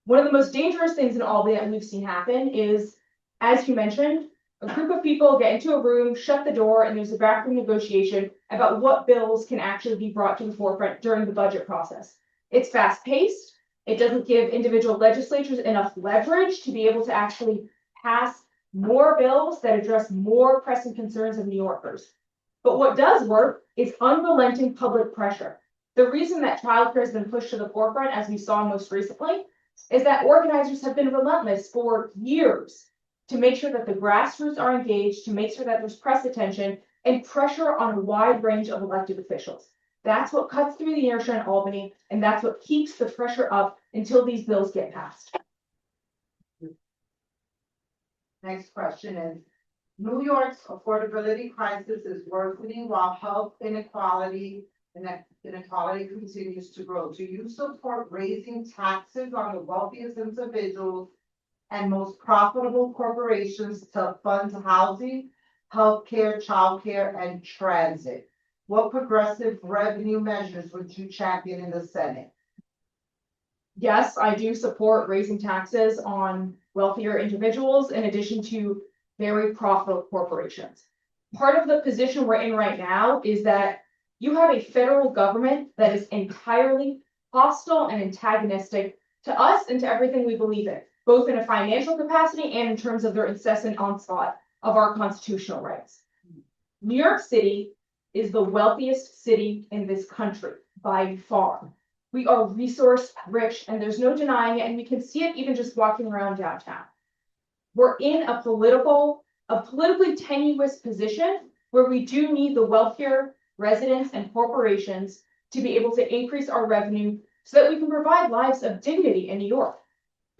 One of the most dangerous things in Albany that we've seen happen is, as you mentioned, a group of people get into a room, shut the door, and there's a backroom negotiation about what bills can actually be brought to the forefront during the budget process. It's fast-paced. It doesn't give individual legislatures enough leverage to be able to actually pass more bills that address more pressing concerns of New Yorkers. But what does work is unrelenting public pressure. The reason that childcare has been pushed to the forefront, as we saw most recently, is that organizers have been relentless for years to make sure that the grassroots are engaged, to make sure that there's press attention and pressure on a wide range of elected officials. That's what cuts through the inertia in Albany, and that's what keeps the pressure up until these bills get passed. Next question is, New York's affordability crisis is worsening while health inequality continues to grow. Do you support raising taxes on the wealthiest individuals and most profitable corporations to fund housing, healthcare, childcare, and transit? What progressive revenue measures would you champion in the Senate? Yes, I do support raising taxes on wealthier individuals in addition to very profitable corporations. Part of the position we're in right now is that you have a federal government that is entirely hostile and antagonistic to us and to everything we believe in, both in a financial capacity and in terms of their incessant onslaught of our constitutional rights. New York City is the wealthiest city in this country by far. We are resource rich and there's no denying it, and we can see it even just walking around downtown. We're in a politically tenuous position where we do need the wealthier residents and corporations to be able to increase our revenue so that we can provide lives of dignity in New York.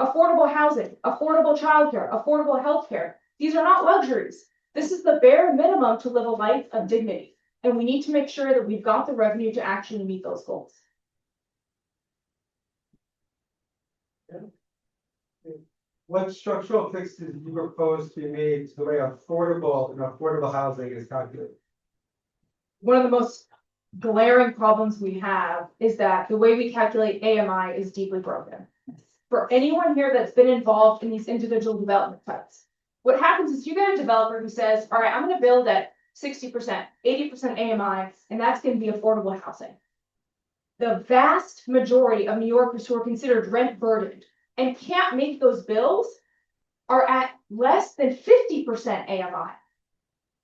Affordable housing, affordable childcare, affordable healthcare. These are not luxuries. This is the bare minimum to live a life of dignity. And we need to make sure that we've got the revenue to actually meet those goals. What structural fixes do you propose to be made to the way affordable housing is calculated? One of the most glaring problems we have is that the way we calculate AMI is deeply broken. For anyone here that's been involved in these individual development types, what happens is you get a developer who says, all right, I'm going to build at 60%, 80% AMI, and that's going to be affordable housing. The vast majority of New Yorkers who are considered rent burdened and can't make those bills are at less than 50% AMI.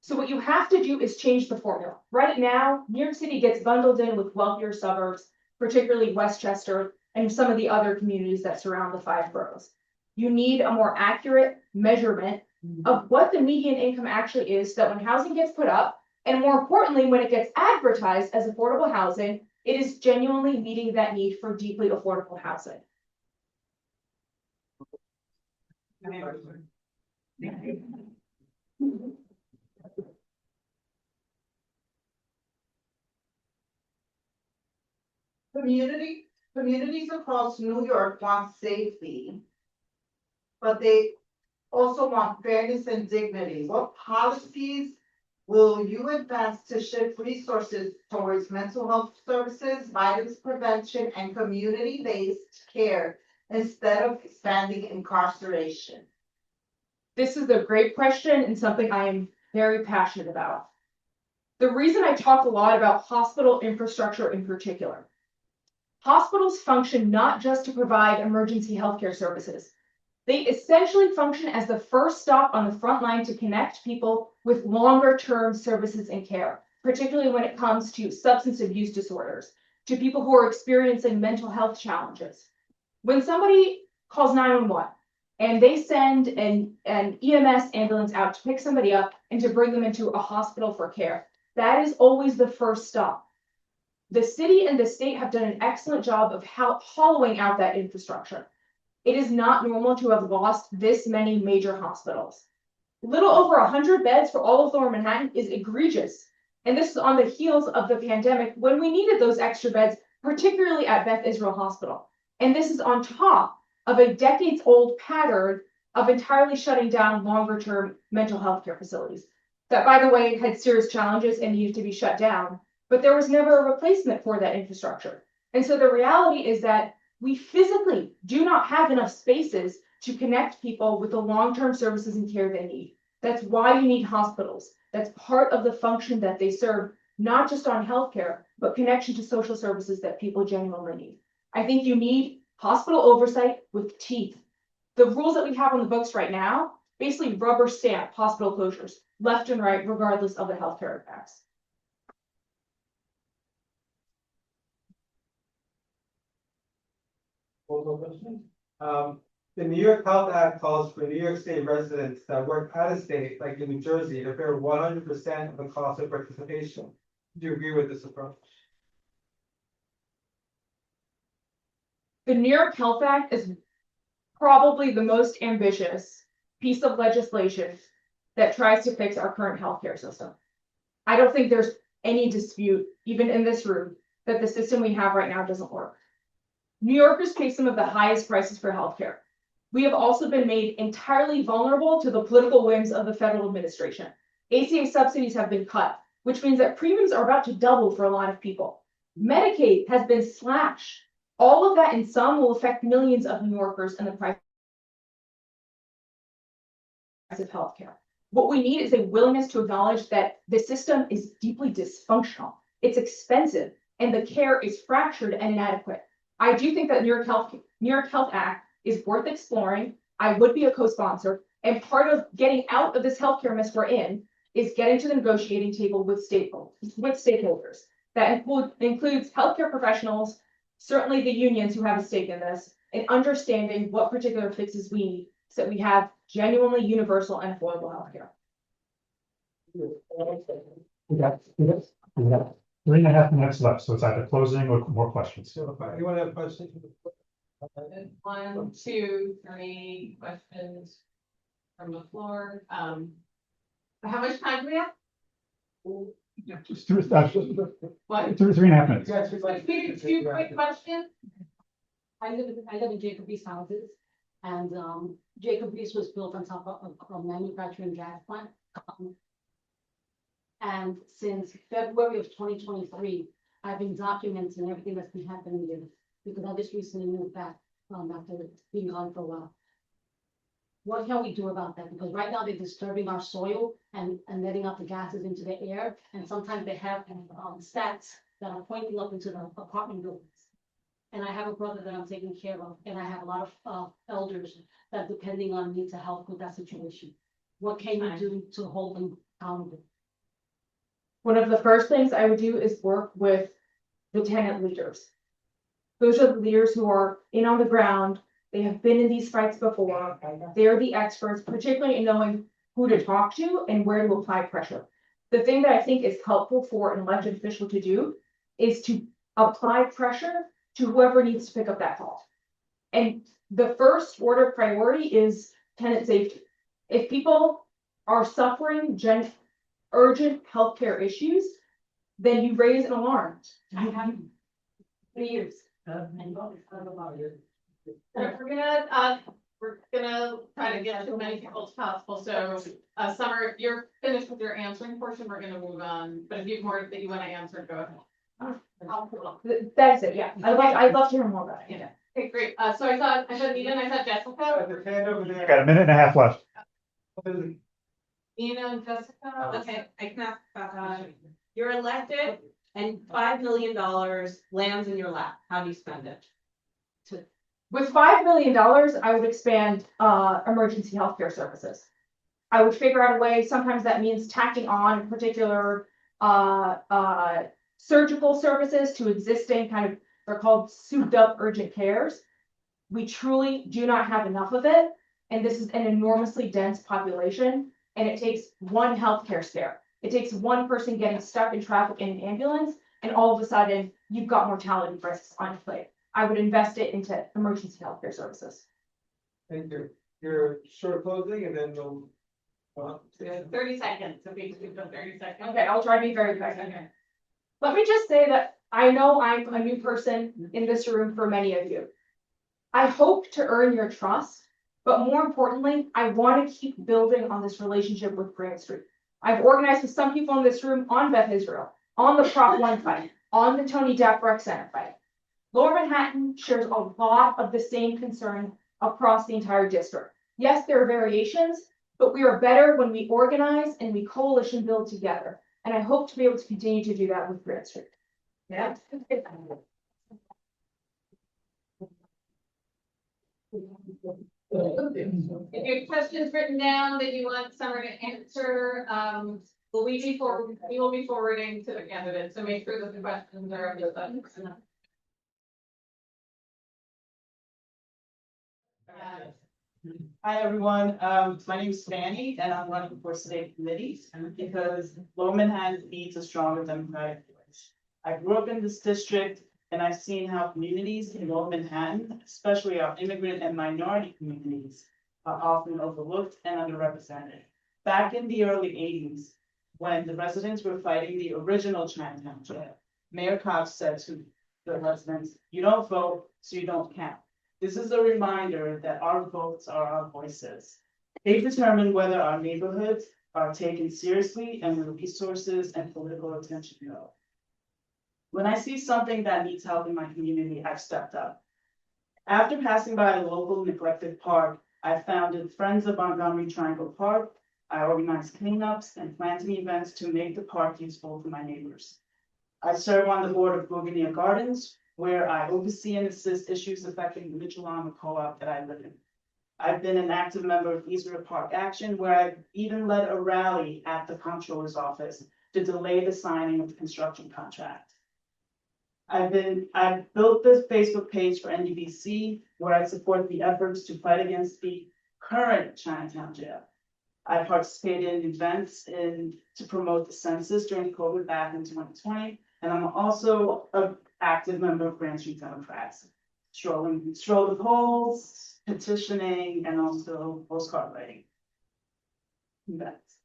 So what you have to do is change the formula. Right now, New York City gets bundled in with wealthier suburbs, particularly Westchester and some of the other communities that surround the 5 boroughs. You need a more accurate measurement of what the median income actually is, so that when housing gets put up, and more importantly, when it gets advertised as affordable housing, it is genuinely meeting that need for deeply affordable housing. Communities across New York want safety, but they also want fairness and dignity. What policies will you advance to shift resources towards mental health services, violence prevention, and community-based care instead of expanding incarceration? This is a great question and something I am very passionate about. The reason I talk a lot about hospital infrastructure in particular. Hospitals function not just to provide emergency healthcare services. They essentially function as the first stop on the front line to connect people with longer-term services and care, particularly when it comes to substance abuse disorders, to people who are experiencing mental health challenges. When somebody calls 911 and they send an EMS ambulance out to pick somebody up and to bring them into a hospital for care, that is always the first stop. The city and the state have done an excellent job of hollowing out that infrastructure. It is not normal to have lost this many major hospitals. Little over 100 beds for all of Lower Manhattan is egregious. And this is on the heels of the pandemic when we needed those extra beds, particularly at Beth Israel Hospital. And this is on top of a decades-old pattern of entirely shutting down longer-term mental health care facilities. That, by the way, had serious challenges and needed to be shut down, but there was never a replacement for that infrastructure. And so the reality is that we physically do not have enough spaces to connect people with the long-term services and care they need. That's why you need hospitals. That's part of the function that they serve, not just on healthcare, but connection to social services that people genuinely need. I think you need hospital oversight with teeth. The rules that we have on the books right now basically rubber stamp hospital closures, left and right, regardless of the healthcare impacts. One more question. The New York Health Act calls for New York State residents that work out of state, like in New Jersey, to bear 100% of the cost of participation. Do you agree with this approach? The New York Health Act is probably the most ambitious piece of legislation that tries to fix our current healthcare system. I don't think there's any dispute, even in this room, that the system we have right now doesn't work. New Yorkers pay some of the highest prices for healthcare. We have also been made entirely vulnerable to the political whims of the federal administration. ACA subsidies have been cut, which means that premiums are about to double for a lot of people. Medicaid has been slashed. All of that in sum will affect millions of New Yorkers and the price of healthcare. What we need is a willingness to acknowledge that the system is deeply dysfunctional. It's expensive and the care is fractured and inadequate. I do think that New York Health Act is worth exploring. I would be a co-sponsor, and part of getting out of this healthcare mess we're in is getting to the negotiating table with stakeholders. That includes healthcare professionals, certainly the unions who have a stake in this, and understanding what particular fixes we need so that we have genuinely universal and affordable healthcare. We got 3.5 minutes left, so it's either closing or more questions. So, anyone have questions? 1, 2, 3 questions from the floor. How much time do we have? Just 3.5 minutes. Yes, Two quick questions. I live in Jacob East houses, and Jacob East was built on top of a manufacturing gas plant. And since February of 2023, I've been documenting everything that's been happening here, because I just recently moved back after being gone for a while. What can we do about that? Because right now they're disturbing our soil and letting out the gases into the air, and sometimes they have stats that are pointing up into the apartment buildings. And I have a brother that I'm taking care of, and I have a lot of elders that depending on me to help with that situation. What can you do to hold them accountable? One of the first things I would do is work with the tenant leaders. Those are the leaders who are in on the ground. They have been in these fights before. They're the experts, particularly in knowing who to talk to and where to apply pressure. The thing that I think is helpful for an elected official to do is to apply pressure to whoever needs to pick up that call. And the first order of priority is tenant safety. If people are suffering urgent healthcare issues, then you raise an alarm. I have 3 years. We're gonna try to get to as many people as possible, so, Sommer, if you're finished with your answering portion, we're gonna move on, but if you have more that you wanna answer, go ahead. That's it, yeah. I'd love to hear more about it. Yeah. Okay, great, so I saw Nina and I saw Jessica. There's a hand over there. Got 1.5 minutes left. Nina and Jessica, Okay, I can ask a question. You're elected and $5 million lands in your lap. How do you spend it? With $5 million, I would expand emergency healthcare services. I would figure out a way, sometimes that means tacking on particular surgical services to existing they're called souped up urgent cares. We truly do not have enough of it. And this is an enormously dense population. And it takes one healthcare scare. It takes one person getting stuck in traffic in an ambulance, and all of a sudden you've got mortality risks on your plate. I would invest it into emergency healthcare services. Thank you. Your short closing, and then we'll. 30 seconds, so basically 30 seconds. Okay, I'll try to be very quick. Okay. Let me just say that I know I'm a new person in this room for many of you. I hope to earn your trust, but more importantly, I want to keep building on this relationship with Grand Street. I've organized with some people in this room on Beth Israel, on the Prop 1 fight, on the Tony Depp Rec Center fight. Lower Manhattan shares a lot of the same concern across the entire district. Yes, there are variations, but we are better when we organize and we coalition build together. And I hope to be able to continue to do that with Grand Street. Yeah. If you have questions written down that you want Summer to answer, we will be forwarding to the candidates, so make sure that the questions are on the button. Hi, everyone. My name is Fannie, and I'm running for state committees because Lower Manhattan needs a stronger democratic voice. I grew up in this district, and I've seen how communities in Lower Manhattan, especially our immigrant and minority communities, are often overlooked and underrepresented. Back in the early '80s, when the residents were fighting the original Chinatown jail, Mayor Cox said to the residents, "You don't vote, so you don't count." This is a reminder that our votes are our voices. They determine whether our neighborhoods are taken seriously and where resources and political attention go. When I see something that needs help in my community, I've stepped up. After passing by a local neglected park, I founded Friends of Montgomery Triangle Park. I organized cleanups and planting events to make the park useful to my neighbors. I serve on the board of Goldman Gardens, where I oversee and assist issues affecting the Mitchell co-op that I live in. I've been an active member of Eastwood Park Action, where I've even led a rally at the comptroller's office to delay the signing of the construction contract. I've built this Facebook page for NUBC, where I support the efforts to fight against the current Chinatown jail. I participated in events to promote the census during COVID back in 2020, and I'm also an active member of Grand Street Democrats, stroll the polls, petitioning, and also postcard writing. Events.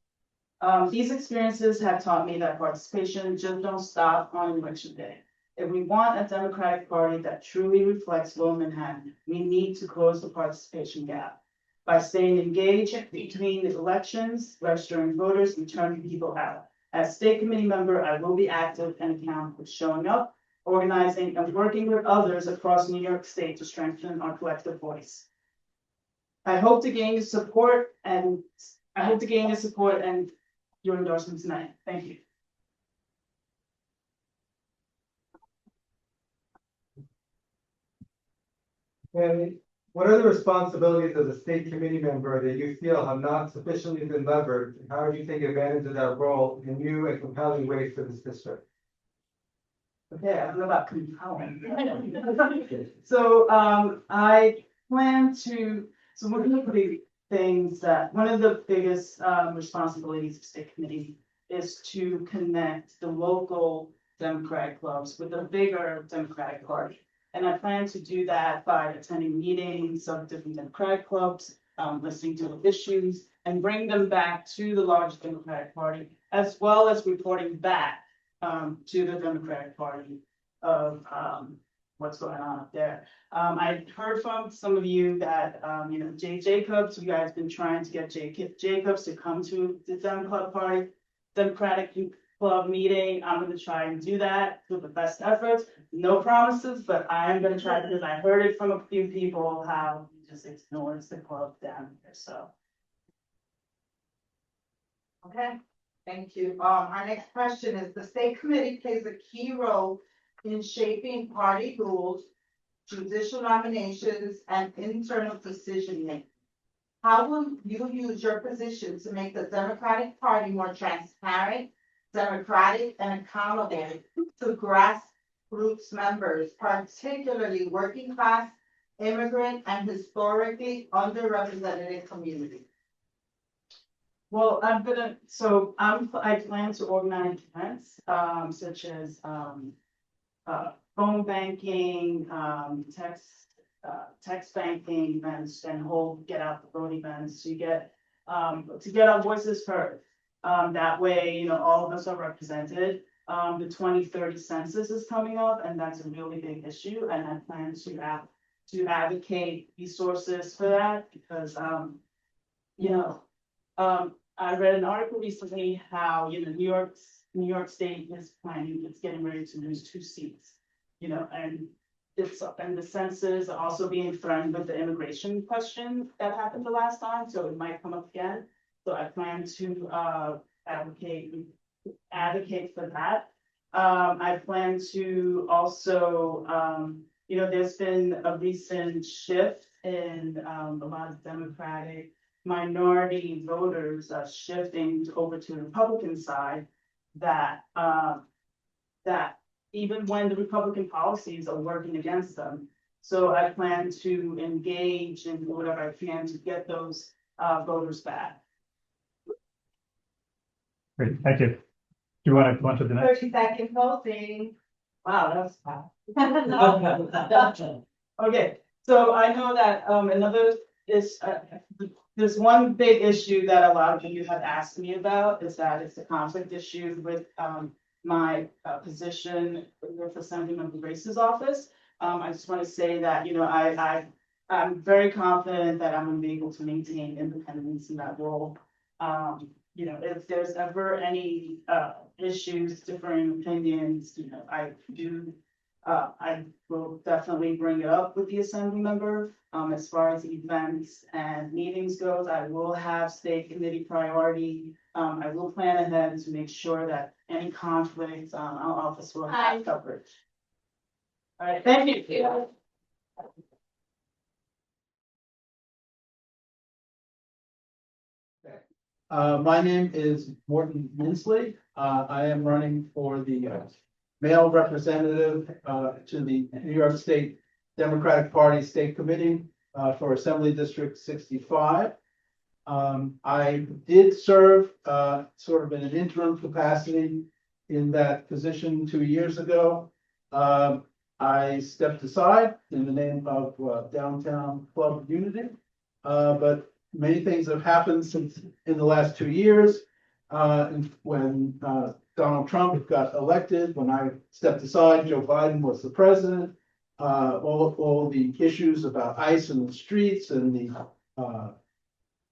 These experiences have taught me that participation just don't stop on election day. If we want a Democratic Party that truly reflects Lower Manhattan, we need to close the participation gap by staying engaged between the elections, registering voters, and turning people out. As state committee member, I will be active and accountable, showing up, organizing, and working with others across New York State to strengthen our collective voice. I hope to gain your support and your endorsement tonight. Thank you. And what are the responsibilities as a state committee member that you feel have not sufficiently been leveraged? And how would you take advantage of that role in new and compelling ways for this district? Okay, I don't know about compelling. So I plan to, so one of the big things that, one of the biggest responsibilities of state committee is to connect the local Democratic clubs with the bigger Democratic Party. And I plan to do that by attending meetings of different Democratic clubs, listening to issues, and bring them back to the large Democratic Party, as well as reporting back to the Democratic Party of what's going on up there. I heard from some of you that, Jay Jacobs, you guys been trying to get Jacobs to come to the Democratic Club meeting. I'm going to try and do that with the best efforts. No promises, but I am going to try because I heard it from a few people how he just ignores the club down here. So. Okay, thank you. Our next question is, the state committee plays a key role in shaping party rules, judicial nominations, and internal decision making. How will you use your position to make the Democratic Party more transparent, democratic, and accountable to grassroots members, particularly working class, immigrant, and historically underrepresented communities? Well, I plan to organize events, such as, phone banking, text banking events, and get out the vote events to get our voices heard. That way, all of us are represented. The 2030 census is coming up, and that's a really big issue, and I plan to advocate resources for that because, I read an article recently how, New York State is it's getting ready to lose 2 seats, and the census are also being threatened with the immigration question that happened the last time, so it might come up again. So I plan to advocate for that. I plan to also, there's been a recent shift in a lot of Democratic minority voters shifting over to the Republican side, that that even when the Republican policies are working against them. So I plan to engage and do whatever I can to get those voters back. Great, thank you. Do you want to go on to the next? 30-second closing. Wow, that was fast. Okay, so I know that another is there's one big issue that a lot of you have asked me about, is that it's a conflict issue with my position with Assemblyman Grace's office. I just want to say that, you know, I'm very confident that I'm gonna be able to maintain independence in that role. You know, if there's ever any issues, differing opinions, you know, I will definitely bring it up with the assembly member. As far as events and meetings goes, I will have state committee priority. I will plan ahead to make sure that any conflicts, our office will have coverage. All right, thank you. My name is Morton Minsley. I am running for the male representative to the New York State Democratic Party State Committee for Assembly District 65. I did serve sort of in an interim capacity in that position 2 years ago. I stepped aside in the name of Downtown Club Unity, but many things have happened since in the last 2 years. When Donald Trump got elected, when I stepped aside, Joe Biden was the president. All the issues about ICE in the streets and the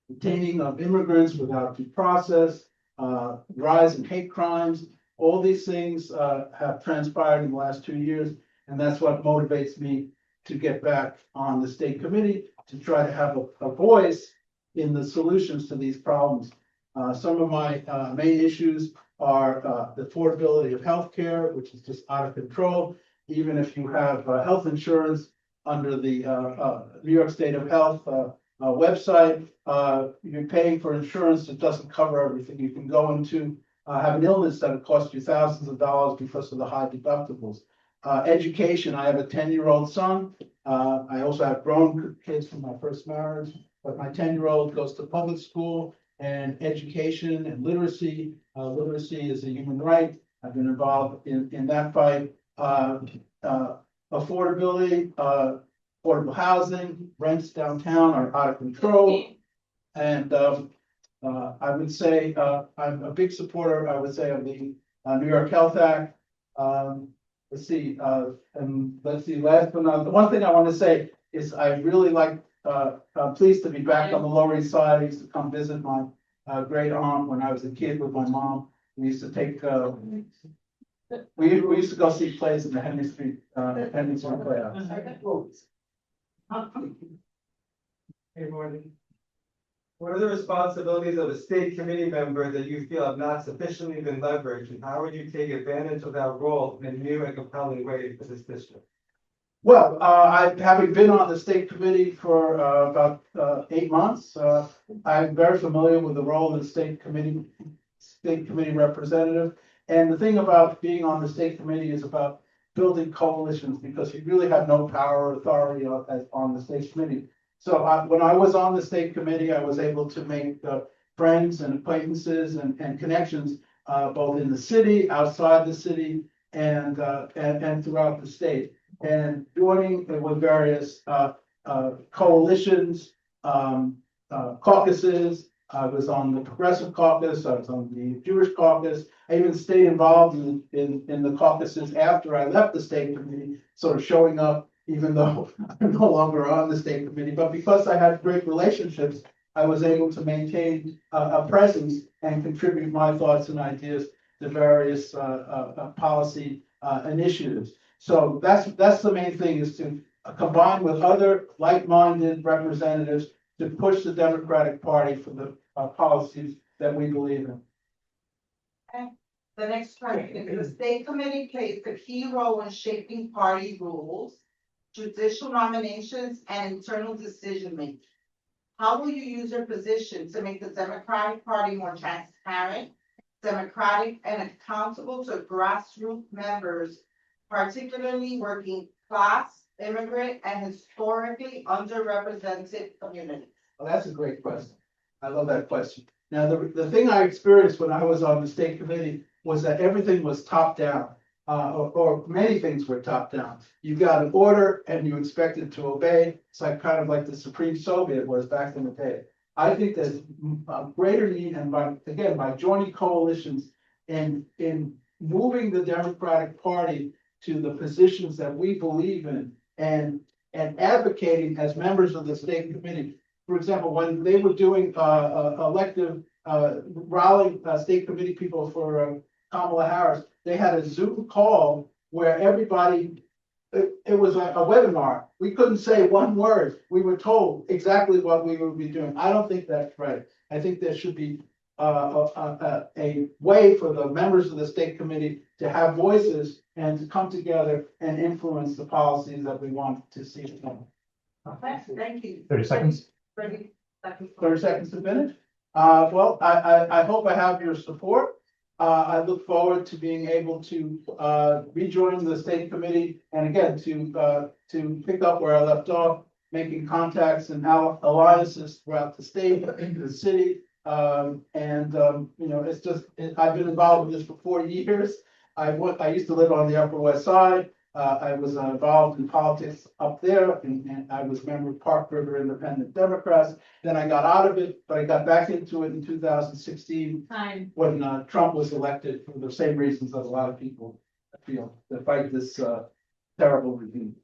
detaining of immigrants without due process, rise in hate crimes, all these things have transpired in the last 2 years. And that's what motivates me to get back on the state committee to try to have a voice in the solutions to these problems. Some of my main issues are the affordability of healthcare, which is just out of control. Even if you have health insurance under the New York State of Health website, you're paying for insurance that doesn't cover everything. You can go into have an illness that costs you thousands of dollars because of the high deductibles. Education, I have a 10-year-old son. I also have grown kids from my first marriage, but my 10-year-old goes to public school, and education and literacy. Literacy is a human right. I've been involved in that fight. Affordability, affordable housing, rents downtown are out of control. And I would say I'm a big supporter, I would say, of the New York Health Act. Let's see, last but not, the one thing I want to say is I really like, I'm pleased to be back on the Lower East Side. I used to come visit my great aunt when I was a kid with my mom. We used to take, we used to go see plays in the Henry Street Playhouse. Hey, morning. What are the responsibilities of a state committee member that you feel have not sufficiently been leveraged, and how would you take advantage of that role in a new and compelling way for this district? Well, having been on the state committee for about 8 months, I'm very familiar with the role of the state committee representative. And the thing about being on the state committee is about building coalitions, because you really have no power or authority on the state committee. So when I was on the state committee, I was able to make friends and acquaintances and connections both in the city, outside the city, and throughout the state. And joining with various coalitions, caucuses. I was on the Progressive Caucus. I was on the Jewish Caucus. I even stayed involved in the caucuses after I left the state committee, sort of showing up, even though I'm no longer on the state committee. But because I had great relationships, I was able to maintain a presence and contribute my thoughts and ideas to various policy initiatives. So that's the main thing, is to combine with other like-minded representatives to push the Democratic Party for the policies that we believe in. Okay. The next question, the state committee plays a key role in shaping party rules. judicial nominations, and internal decision making. How will you use your position to make the Democratic Party more transparent, democratic, and accountable to grassroots members, particularly working class, immigrant, and historically underrepresented communities? Well, that's a great question. I love that question. Now, the thing I experienced when I was on the state committee was that everything was top down. Or many things were top down. You got an order and you expected to obey. It's like kind of like the Supreme Soviet was back in the day. I think there's a greater need, and by joining coalitions and in moving the Democratic Party to the positions that we believe in and advocating as members of the state committee. For example, when they were doing elective rallying state committee people for Kamala Harris, they had a Zoom call where everybody, it was like a webinar. We couldn't say one word. We were told exactly what we would be doing. I don't think that's right. I think there should be a way for the members of the state committee to have voices and to come together and influence the policies that we want to see. Thank you. 30 seconds. 30 seconds. 30 seconds to finish. Well, I hope I have your support. I look forward to being able to rejoin the state committee and again to pick up where I left off, making contacts and alliances throughout the state, the city. It's just I've been involved with this for 4 years. I used to live on the Upper West Side. I was involved in politics up there, and I was a member of Park River Independent Democrats. Then I got out of it, but I got back into it in 2016 when Trump was elected for the same reasons that a lot of people feel to fight this terrible regime.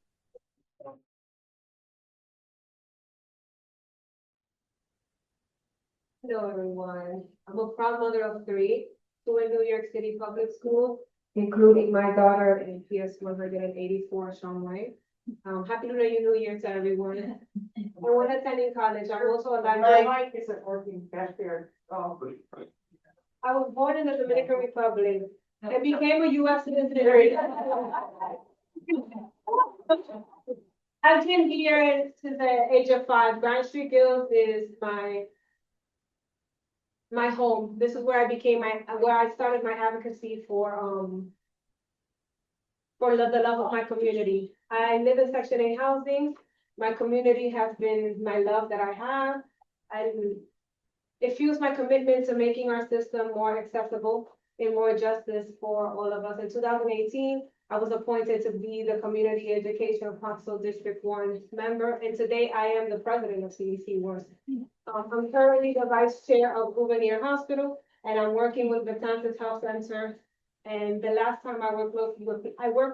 Hello, everyone. I'm a proud mother of 3, 2 in New York City public school, including my daughter in PS 184 Sommer. Happy New Year to everyone. And when attending college, I'm also a librarian. I was born in the Dominican Republic and became a U.S. citizen. I came here to the age of 5. Grand Street Guild is my home. This is where I started my advocacy for the love of my community. I live in Section 8 housing. My community has been my love that I have, and it fuels my commitment to making our system more accessible and more justice for all of us. In 2018, I was appointed to be the Community Education Council District 1 member, and today I am the president of CDC 1. I'm currently the vice chair of Grauven Hospital, and I'm working with the Betances Health Center. And the last time I worked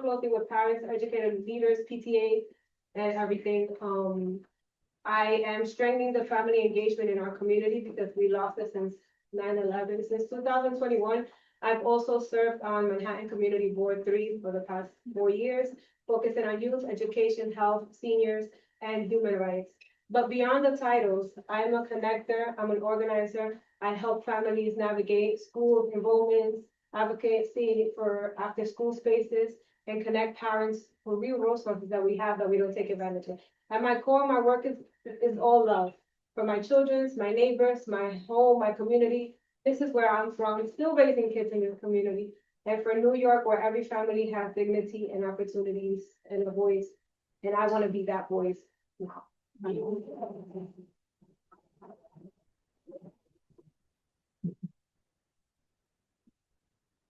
closely with parents, educated leaders, PTA, and everything. I am strengthening the family engagement in our community because we lost it since 9/11. Since 2021, I've also served on Manhattan Community Board 3 for the past 4 years, focusing on youth, education, health, seniors, and human rights. But beyond the titles, I'm a connector, I'm an organizer. I help families navigate school enrollments, advocacy for after school spaces, and connect parents for real resources that we have that we don't take advantage of. At my core, my work is all love for my children, my neighbors, my home, my community. This is where I'm from, still raising kids in this community. And for New York, where every family has dignity and opportunities and a voice. And I want to be that voice.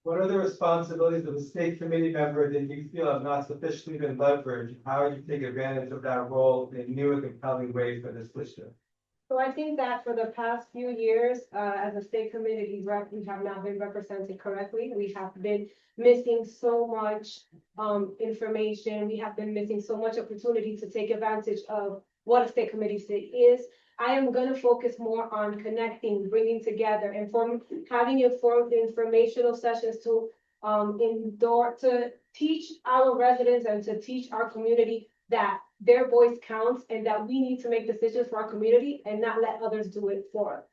What are the responsibilities of a state committee member that you feel have not sufficiently been leveraged? How are you taking advantage of that role in new and compelling ways for this district? So I think that for the past few years, as a state committee rep, we have not been represented correctly. We have been missing so much information. We have been missing so much opportunity to take advantage of what a state committee is. I am going to focus more on connecting, bringing together, having informed informational sessions to teach our residents and to teach our community that their voice counts and that we need to make decisions for our community and not let others do it for us.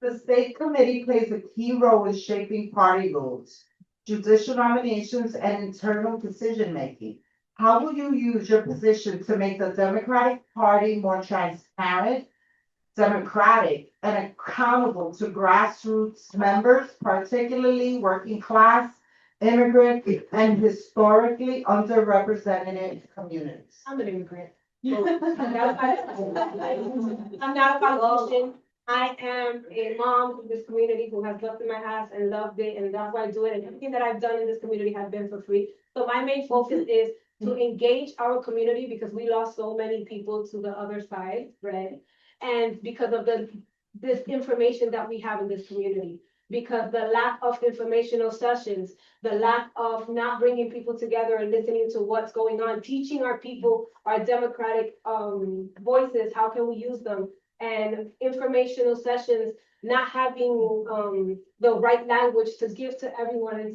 The state committee plays a key role in shaping party rules, judicial nominations, and internal decision-making. How will you use your position to make the Democratic Party more transparent, democratic, and accountable to grassroots members, particularly working class, immigrant, and historically underrepresented communities? I'm an immigrant. I'm not a politician. I am a mom in this community who has lived in my house and loved it, and that's why I do it. And everything that I've done in this community has been for free. So my main focus is to engage our community because we lost so many people to the other side, right? And because of this information that we have in this community, because the lack of informational sessions, the lack of not bringing people together and listening to what's going on, teaching our people our democratic voices, how can we use them, and informational sessions, not having the right language to give to everyone and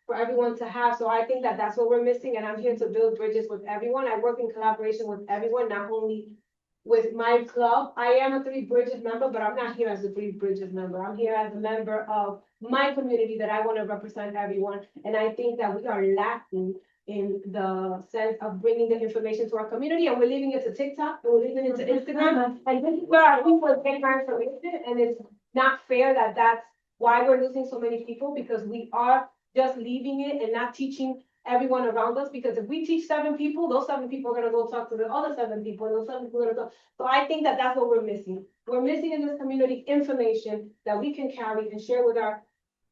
for everyone to have. So I think that that's what we're missing, and I'm here to build bridges with everyone. I work in collaboration with everyone, not only with my club. I am a Three Bridges member, but I'm not here as a Three Bridges member. I'm here as a member of my community that I want to represent everyone. And I think that we are lacking in the sense of bringing the information to our community, and we're leaving it to TikTok, and we're leaving it to Instagram. And this is where our people are getting our information, and it's not fair that that's why we're losing so many people, because we are just leaving it and not teaching everyone around us, because if we teach 7 people, those 7 people are gonna go talk to the other 7 people, and those 7 people are gonna go. So I think that that's what we're missing. We're missing in this community information that we can carry and share with our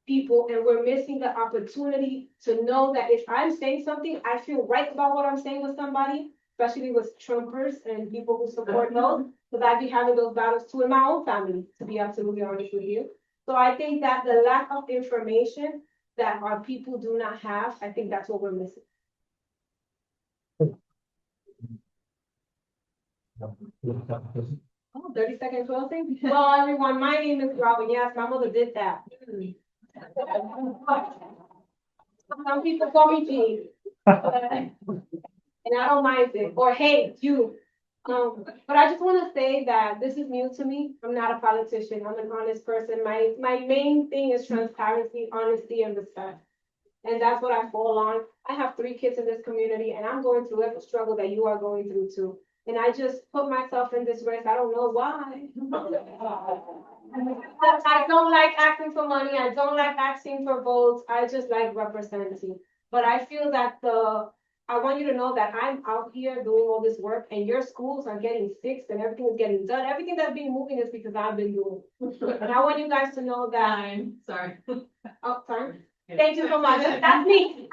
people, and we're missing the opportunity to know that if I'm saying something, I feel right about what I'm saying with somebody, especially with Trumpers and people who support those, because I'd be having those battles too in my own family, to be absolutely honest with you. So I think that the lack of information that our people do not have, I think that's what we're missing. Oh, 30-second closing? Well, everyone, my name is Grauven. Yes, my mother did that. Some people call me Jean. And I don't mind it. Or hey, you. But I just want to say that this is new to me. I'm not a politician. I'm an honest person. My main thing is transparency, honesty, and respect. And that's what I fall on. I have 3 kids in this community, and I'm going through every struggle that you are going through too. And I just put myself in this race. I don't know why. I don't like asking for money. I don't like asking for votes. I just like representing. But I feel that I want you to know that I'm out here doing all this work, and your schools are getting fixed and everything is getting done. Everything that's being moving is because I've been doing it. And I want you guys to know that. I'm sorry. Oh, sorry. Thank you so much. That's me.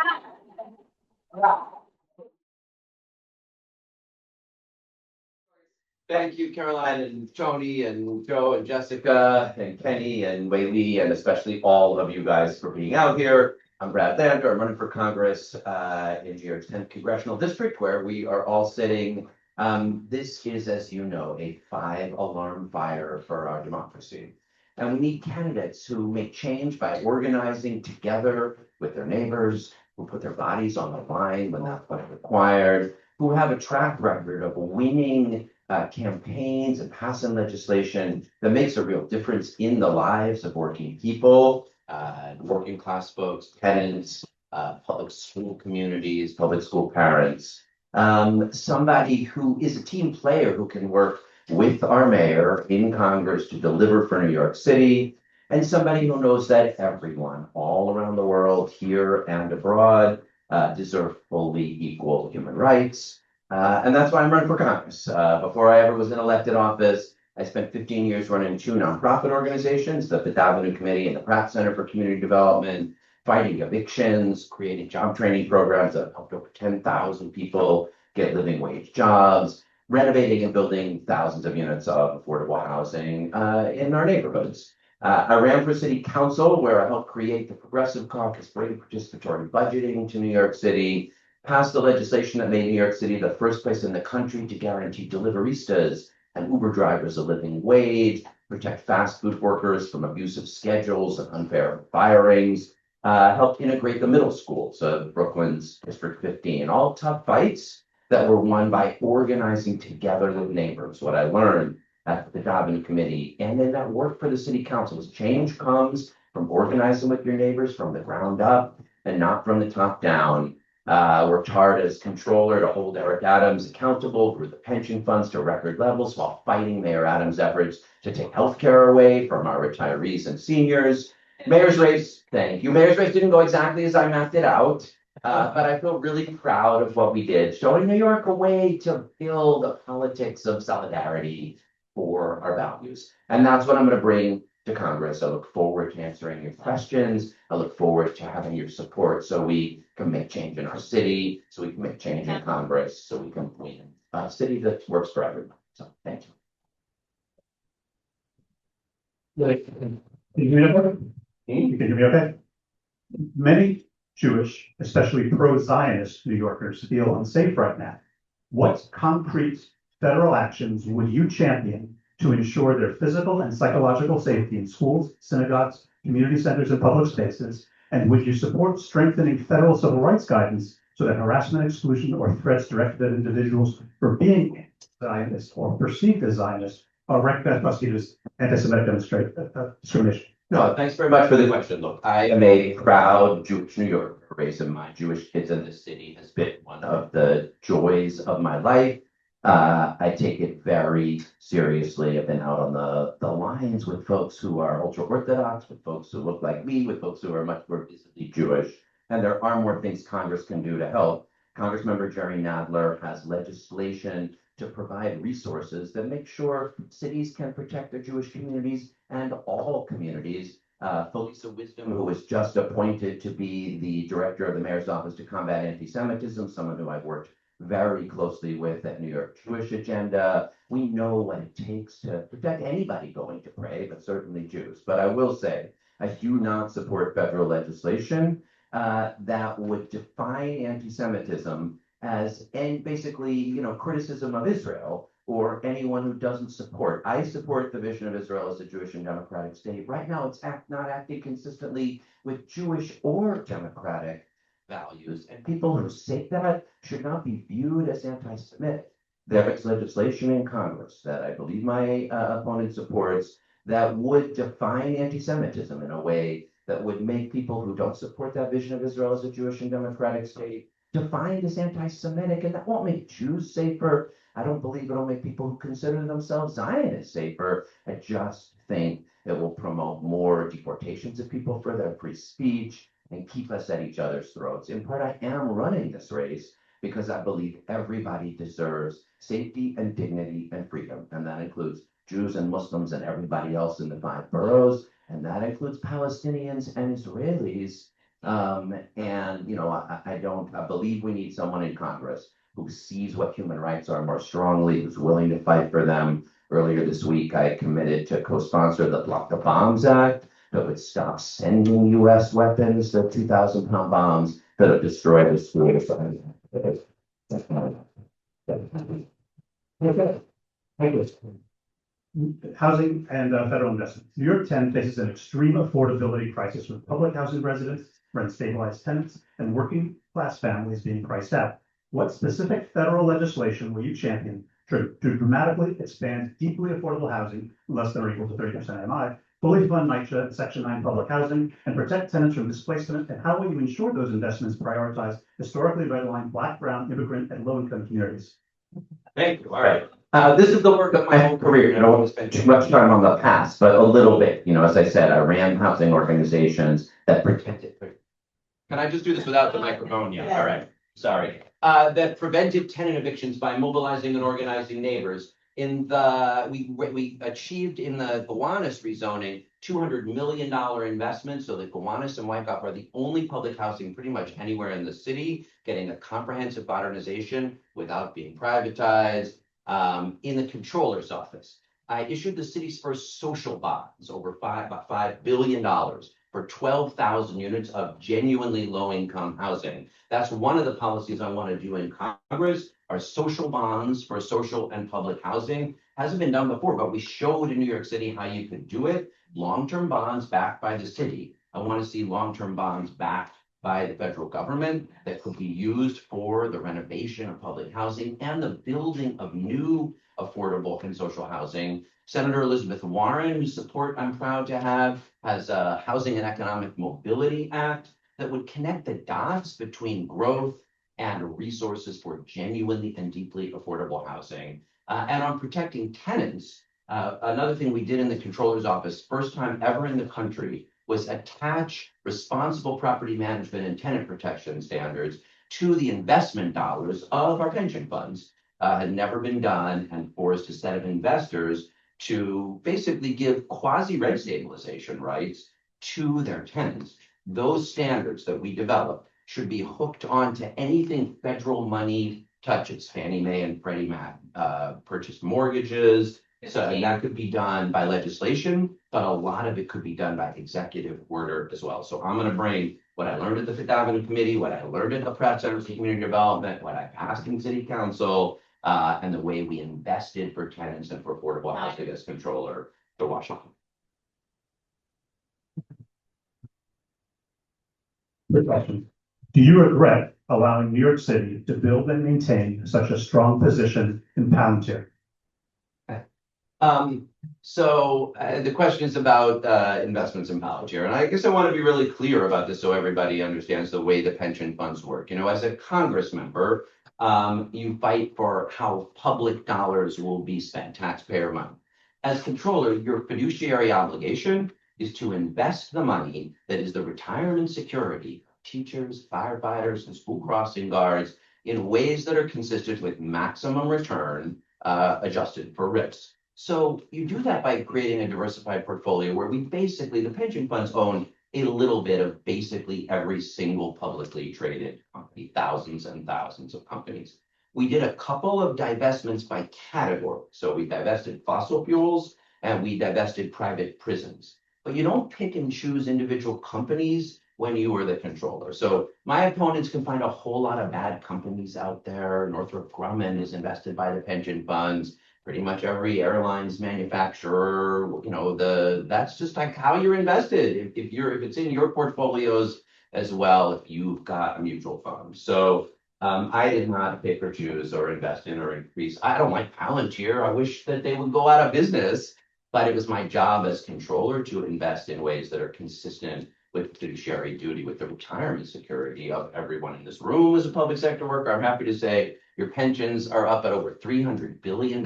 Thank you, Caroline and Tony and Joe and Jessica and Kenny and Whaley, and especially all of you guys for being out here. I'm Brad Lander. I'm running for Congress in New York's 10th Congressional District, where we are all sitting. This is, as you know, a 5-alarm fire for our democracy. And we need candidates who make change by organizing together with their neighbors, who put their bodies on the line when that's what's required, who have a track record of winning campaigns and passing legislation that makes a real difference in the lives of working people, working class folks, tenants, public school communities, public school parents. Somebody who is a team player who can work with our mayor in Congress to deliver for New York City, and somebody who knows that everyone all around the world, here and abroad, deserve fully equal human rights. And that's why I'm running for Congress. Before I ever was in elected office, I spent 15 years running 2 nonprofit organizations, the Fifth Avenue Committee and the Pratt Center for Community Development, fighting evictions, creating job training programs that helped over 10,000 people get living wage jobs, renovating and building thousands of units of affordable housing in our neighborhoods. I ran for city council, where I helped create the Progressive Caucus, bring participatory budgeting to New York City, passed the legislation that made New York City the first place in the country to guarantee deliveristas and Uber drivers a living wage, protect fast food workers from abusive schedules and unfair firings, helped integrate the middle schools of Brooklyn's District 15, all tough fights that were won by organizing together with neighbors. What I learned at the Grauven committee, and then that work for the city councils. Change comes from organizing with your neighbors from the ground up and not from the top down. Worked hard as controller to hold Eric Adams accountable for the pension funds to record levels while fighting Mayor Adams' efforts to take healthcare away from our retirees and seniors. Mayor's race, thank you. Mayor's race didn't go exactly as I mapped it out, but I feel really proud of what we did, showing New York a way to build a politics of solidarity for our values. And that's what I'm going to bring to Congress. I look forward to answering your questions. I look forward to having your support so we can make change in our city, so we can make change in Congress, so we can win a city that works for everyone. So thank you. Can you hear me okay? You can hear me okay? Many Jewish, especially pro-Zionist New Yorkers feel unsafe right now. What concrete federal actions would you champion to ensure their physical and psychological safety in schools, synagogues, community centers, and public spaces? And would you support strengthening federal civil rights guidance so that harassment, exclusion, or threats directed at individuals for being Zionist or perceived as Zionist are recognized prosecuted as anti-Semitic discrimination? No, thanks very much for the question. Look, I am a proud Jewish New Yorker. Raising my Jewish kids in this city has been one of the joys of my life. I take it very seriously. I've been out on the lines with folks who are ultra-Orthodox, with folks who look like me, with folks who are much more visibly Jewish. And there are more things Congress can do to help. Congressmember Jerry Nadler has legislation to provide resources that make sure cities can protect their Jewish communities and all communities. Felisa Wisdom, who was just appointed to be the director of the mayor's office to combat anti-Semitism, someone who I've worked very closely with at New York Jewish Agenda. We know what it takes to protect anybody going to pray, but certainly Jews. But I will say, I do not support federal legislation that would define anti-Semitism as basically, criticism of Israel or anyone who doesn't support. I support the vision of Israel as a Jewish and democratic state. Right now, it's not acting consistently with Jewish or democratic values, and people who say that should not be viewed as anti-Semitic. There is legislation in Congress that I believe my opponent supports that would define anti-Semitism in a way that would make people who don't support that vision of Israel as a Jewish and democratic state defined as anti-Semitic, and that won't make Jews safer. I don't believe it'll make people who consider themselves Zionists safer. I just think it will promote more deportations of people for their free speech and keep us at each other's throats. In part, I am running this race because I believe everybody deserves safety and dignity and freedom. And that includes Jews and Muslims and everybody else in the 5 boroughs. And that includes Palestinians and Israelis. I believe we need someone in Congress who sees what human rights are more strongly, who's willing to fight for them. Earlier this week, I committed to co-sponsor the Block the Bombs Act that would stop sending U.S. weapons, the 2,000-pound bombs that have destroyed the schools. Housing and federal investment. New York 10 faces an extreme affordability crisis with public housing residents, rent-stabilized tenants, and working class families being priced out. What specific federal legislation will you champion to dramatically expand deeply affordable housing, less than or equal to 30% MI, fully fund NYCHA and Section 9 public housing, and protect tenants from displacement? And how will you ensure those investments prioritize historically redlined Black, Brown, immigrant, and low-income communities? Thank you. All right. This is the work of my whole career. I don't want to spend too much time on the past, but a little bit. As I said, I ran housing organizations that protected. Can I just do this without the microphone? Yeah. All right. Sorry. That prevented tenant evictions by mobilizing and organizing neighbors. We achieved in the Gowanus rezoning $200 million investment so that Gowanus and Wyckoff are the only public housing pretty much anywhere in the city getting a comprehensive modernization without being privatized. In the controller's office, I issued the city's first social bonds, about $5 billion for 12,000 units of genuinely low-income housing. That's one of the policies I want to do in Congress, are social bonds for social and public housing. Hasn't been done before, but we showed in New York City how you could do it. Long-term bonds backed by the city. I want to see long-term bonds backed by the federal government that could be used for the renovation of public housing and the building of new affordable and social housing. Senator Elizabeth Warren, whose support I'm proud to have, has a Housing and Economic Mobility Act that would connect the dots between growth and resources for genuinely and deeply affordable housing. And on protecting tenants, another thing we did in the controller's office, first time ever in the country, was attach responsible property management and tenant protection standards to the investment dollars of our pension funds. Had never been done, and forced a set of investors to basically give quasi-rent stabilization rights to their tenants. Those standards that we developed should be hooked onto anything federal money touches. Fannie Mae and Freddie Mac purchased mortgages. So and that could be done by legislation, but a lot of it could be done by executive order as well. So I'm going to bring what I learned at the Fifth Avenue Committee, what I learned at the Pratt Center for Community Development, what I passed in City Council, and the way we invested for tenants and for affordable housing as controller to Washington. Good question. Do you regret allowing New York City to build and maintain such a strong position in Palantir? So the question is about investments in Palantir, and I guess I want to be really clear about this so everybody understands the way the pension funds work. You know, as a Congress member, you fight for how public dollars will be spent, taxpayer money. As controller, your fiduciary obligation is to invest the money that is the retirement security of teachers, firefighters, and school crossing guards in ways that are consistent with maximum return adjusted for risk. So you do that by creating a diversified portfolio where we basically, the pension funds own a little bit of basically every single publicly traded company, thousands and thousands of companies. We did a couple of divestments by category. So we divested fossil fuels and we divested private prisons. But you don't pick and choose individual companies when you are the controller. So my opponents can find a whole lot of bad companies out there. Northrop Grumman is invested by the pension funds. Pretty much every airlines manufacturer, you know, that's just like how you're invested. If it's in your portfolios as well, if you've got a mutual fund. So I did not pick or choose or invest in or increase. I don't like Palantir. I wish that they would go out of business, but it was my job as controller to invest in ways that are consistent with fiduciary duty, with the retirement security of everyone in this room as a public sector worker. I'm happy to say your pensions are up at over $300 billion,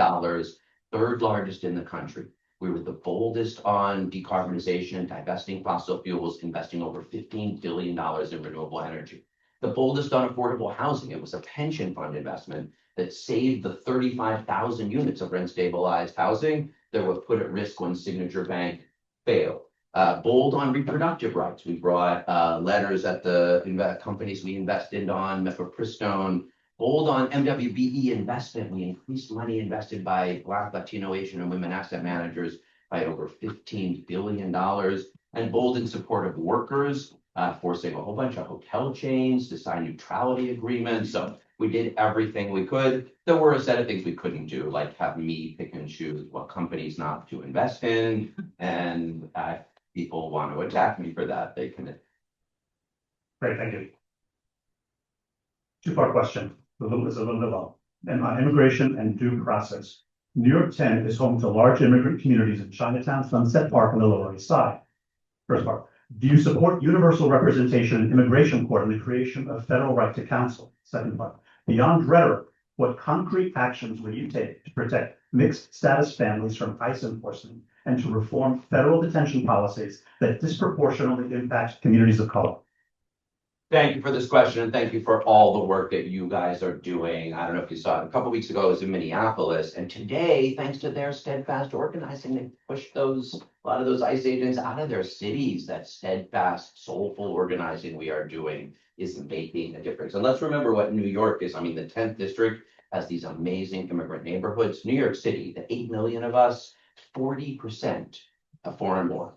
third largest in the country. We were the boldest on decarbonization, divesting fossil fuels, investing over $15 billion in renewable energy. The boldest on affordable housing. It was a pension fund investment that saved the 35,000 units of rent stabilized housing that were put at risk when Signature Bank failed. Bold on reproductive rights. We brought letters at the companies we invested on, mifepristone. Bold on MWBE investment. We increased money invested by Black, Latino, Asian, and women asset managers by over $15 billion. And bold in support of workers, forcing a whole bunch of hotel chains to sign neutrality agreements. So we did everything we could. There were a set of things we couldn't do, like have me pick and choose what companies not to invest in. And people want to attack me for that, they can. Great, thank you. Two-part question. The little is a little bit long. And on immigration and due process. New York 10 is home to large immigrant communities in Chinatown, Sunset Park, and the Lower East Side. First part. Do you support universal representation in immigration court and the creation of federal right to counsel? Second part. Beyond rhetoric, what concrete actions will you take to protect mixed status families from ICE enforcement and to reform federal detention policies that disproportionately impact communities of color? Thank you for this question, and thank you for all the work that you guys are doing. I don't know if you saw it a couple of weeks ago, I was in Minneapolis, and today, thanks to their steadfast organizing, they pushed a lot of those ICE agents out of their cities. That steadfast, soulful organizing we are doing is making a difference. And let's remember what New York is. I mean, the 10th district has these amazing immigrant neighborhoods. New York City, the 8 million of us, 40% are foreign born.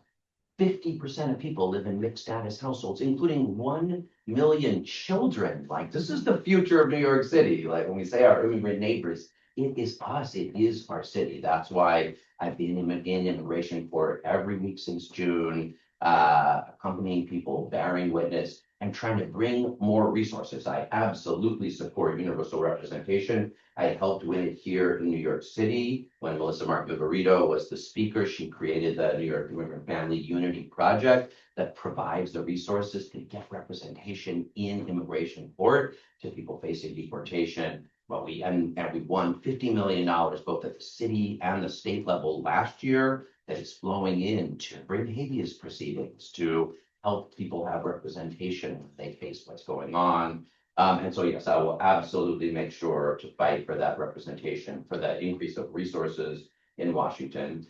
50% of people live in mixed status households, including 1 million children. Like, this is the future of New York City. Like, when we say our immigrant neighbors, it is us, it is our city. That's why I've been in immigration court every week since June, accompanied accompanying people, bearing witness, and trying to bring more resources. I absolutely support universal representation. I helped win it here in New York City when Melissa Mark-Viverito was the speaker. She created the New York Immigrant Family Unity Project that provides the resources to get representation in immigration court to people facing deportation. Well, we won $50 million both at the city and the state level last year that is flowing in to bring habeas proceedings to help people have representation when they face what's going on. And so, yes, I will absolutely make sure to fight for that representation, for that increase of resources in Washington.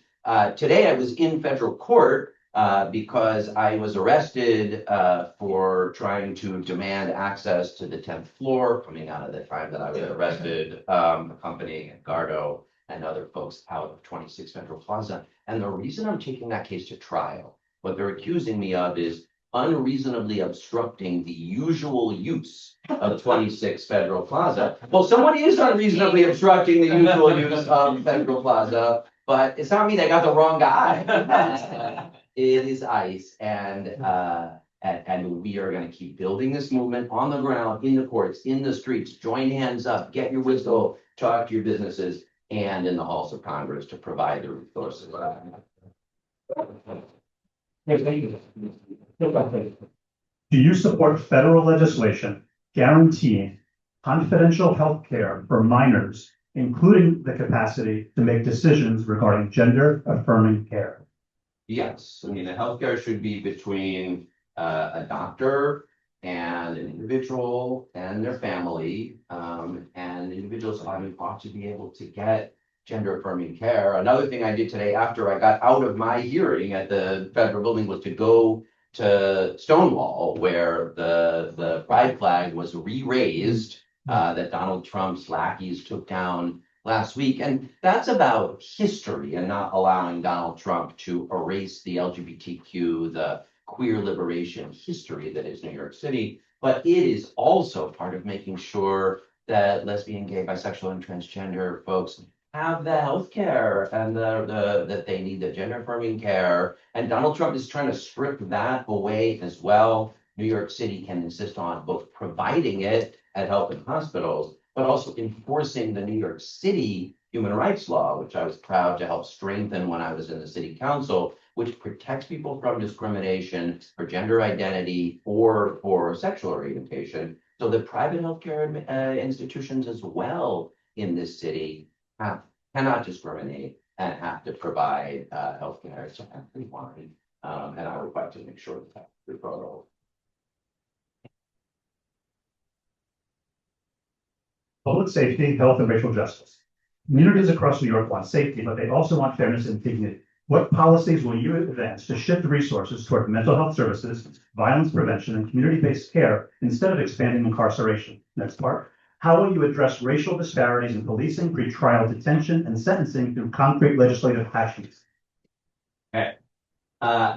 Today, I was in federal court because I was arrested for trying to demand access to the 10th floor, coming out of the time that I was arrested, accompanying Edgardo and other folks out of 26 Federal Plaza. And the reason I'm taking that case to trial, what they're accusing me of is unreasonably obstructing the usual use of 26 Federal Plaza. Well, someone is unreasonably obstructing the usual use of Federal Plaza, but it's not me, they got the wrong guy. It is ICE, and we are going to keep building this movement on the ground, in the courts, in the streets. Join hands up, get your whistle, talk to your businesses, and in the halls of Congress to provide the resources. Do you support federal legislation guaranteeing confidential health care for minors, including the capacity to make decisions regarding gender affirming care? Yes, I mean, the healthcare should be between a doctor and an individual and their family, and individuals ought to be able to get gender affirming care. Another thing I did today after I got out of my hearing at the federal building was to go to Stonewall, where the pride flag was re-raised that Donald Trump's lackeys took down last week. And that's about history and not allowing Donald Trump to erase the LGBTQ, the queer liberation history that is New York City. But it is also part of making sure that lesbian, gay, bisexual, and transgender folks have the health care and that they need the gender affirming care. And Donald Trump is trying to strip that away as well. New York City can insist on both providing it at health and hospitals, but also enforcing the New York City human rights law, which I was proud to help strengthen when I was in the city council, which protects people from discrimination for gender identity or for sexual orientation. So the private healthcare institutions as well in this city cannot discriminate and have to provide healthcare to everyone. And I would like to make sure that that's the protocol. Public safety, health, and racial justice. Communities across New York want safety, but they also want fairness and dignity. What policies will you advance to shift resources toward mental health services, violence prevention, and community-based care instead of expanding incarceration? Next part. How will you address racial disparities in policing, pretrial detention, and sentencing through concrete legislative actions? Okay.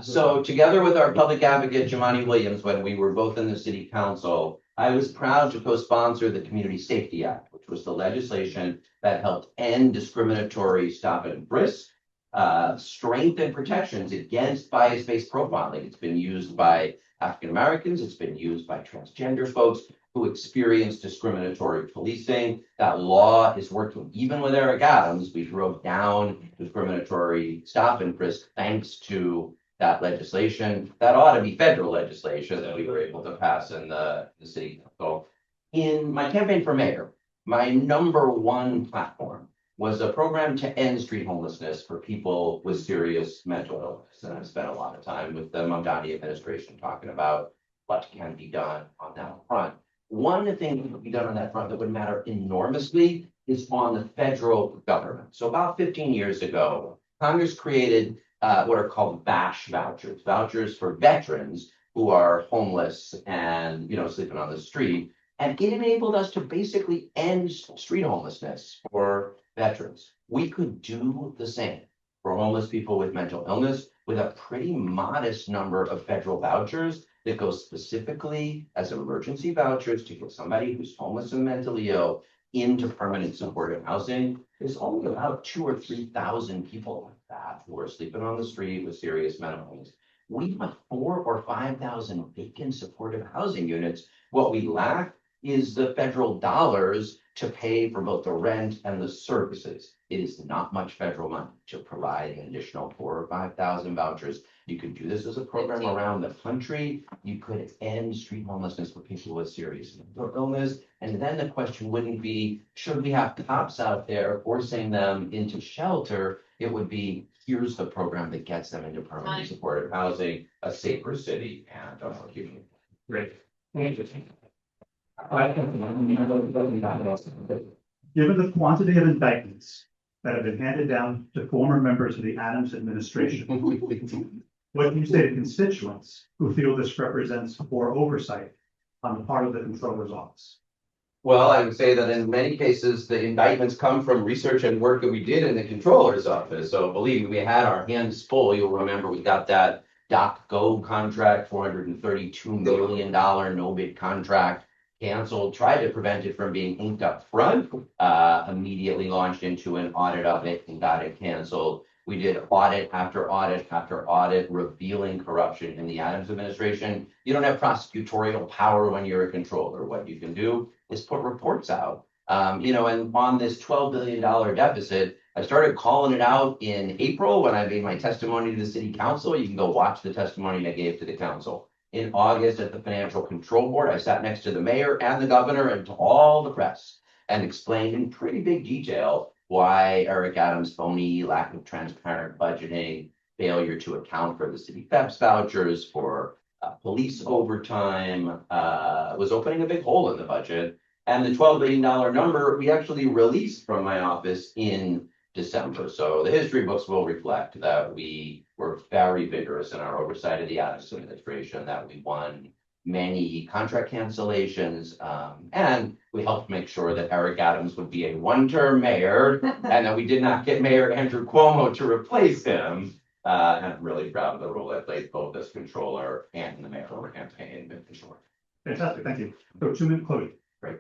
So together with our public advocate, Jumaane Williams, when we were both in the city council, I was proud to co-sponsor the Community Safety Act, which was the legislation that helped end discriminatory stop and frisk, strengthen protections against bias-based profiling. It's been used by African Americans, it's been used by transgender folks who experience discriminatory policing. That law is working even with Eric Adams. We drove down discriminatory stop and frisk thanks to that legislation. That ought to be federal legislation that we were able to pass in the city council. In my campaign for mayor, my #1 platform was a program to end street homelessness for people with serious mental illness. And I've spent a lot of time with the Mamdani administration talking about what can be done on that front. One thing that would be done on that front that would matter enormously is on the federal government. So about 15 years ago, Congress created what are called VASH vouchers, vouchers for veterans who are homeless and, sleeping on the street. And it enabled us to basically end street homelessness for veterans. We could do the same for homeless people with mental illness with a pretty modest number of federal vouchers that go specifically as emergency vouchers to get somebody who's homeless and mentally ill into permanent supportive housing. There's only about 2,000 or 3,000 people like that who are sleeping on the street with serious mental illness. We have 4,000 or 5,000 vacant supportive housing units. What we lack is the federal dollars to pay for both the rent and the services. It is not much federal money to provide an additional 4,000 or 5,000 vouchers. You could do this as a program around the country. You could end street homelessness for people with serious mental illness. And then the question wouldn't be, should we have cops out there forcing them into shelter? It would be, here's the program that gets them into permanent supportive housing, a safer city, and a more human. Great. Given the quantity of indictments that have been handed down to former members of the Adams administration, what do you say to constituents who feel this represents poor oversight on the part of the controller's office? Well, I would say that in many cases, the indictments come from research and work that we did in the controller's office. So believe me, we had our hands full. You'll remember we got that DocGo contract, $432 million no bid contract, canceled, tried to prevent it from being inked up front, immediately launched into an audit of it and got it canceled. We did audit after audit after audit, revealing corruption in the Adams administration. You don't have prosecutorial power when you're a controller. What you can do is put reports out. And on this $12 billion deficit, I started calling it out in April when I made my testimony to the city council. You can go watch the testimony I gave to the council. In August at the Financial Control Board, I sat next to the mayor and the governor and to all the press and explained in pretty big detail why Eric Adams' phony, lack of transparent budgeting, failure to account for the city PEPS vouchers, for police overtime, was opening a big hole in the budget. And the $12 billion number we actually released from my office in December. So the history books will reflect that we were very vigorous in our oversight of the Adams administration, that we won many contract cancellations, and we helped make sure that Eric Adams would be a one-term mayor, and that we did not get Mayor Andrew Cuomo to replace him. And I'm really proud of the role I played both as controller and in the mayoral campaign, making sure. Fantastic, thank you. So 2-minute closing. Great.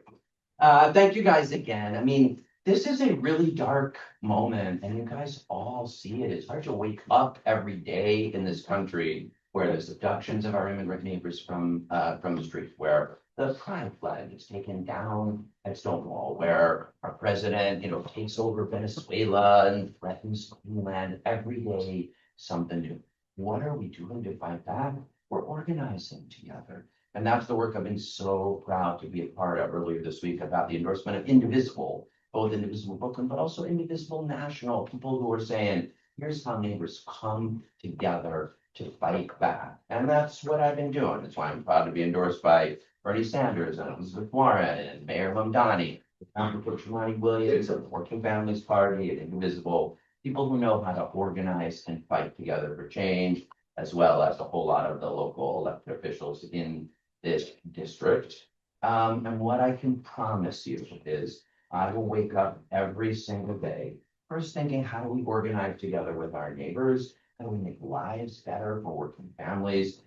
Thank you guys again. I mean, this is a really dark moment and you guys all see it. It's hard to wake up every day in this country where there's abductions of our immigrant neighbors from the street, where the pride flag is taken down at Stonewall, where our president, takes over Venezuela and threatens Greenland every day, something new. What are we doing to fight back? We're organizing together. And that's the work I've been so proud to be a part of earlier this week about the endorsement of Indivisible, both Indivisible Brooklyn, but also Indivisible National, people who are saying, here's how neighbors come together to fight back. And that's what I've been doing. That's why I'm proud to be endorsed by Bernie Sanders and Elizabeth Warren and Mayor Mamdani, Tremani Williams of the Working Families Party and Indivisible, people who know how to organize and fight together for change, as well as a whole lot of the local elected officials in this district. And what I can promise you is I will wake up every single day, first thinking, how do we organize together with our neighbors? How do we make lives better for working families?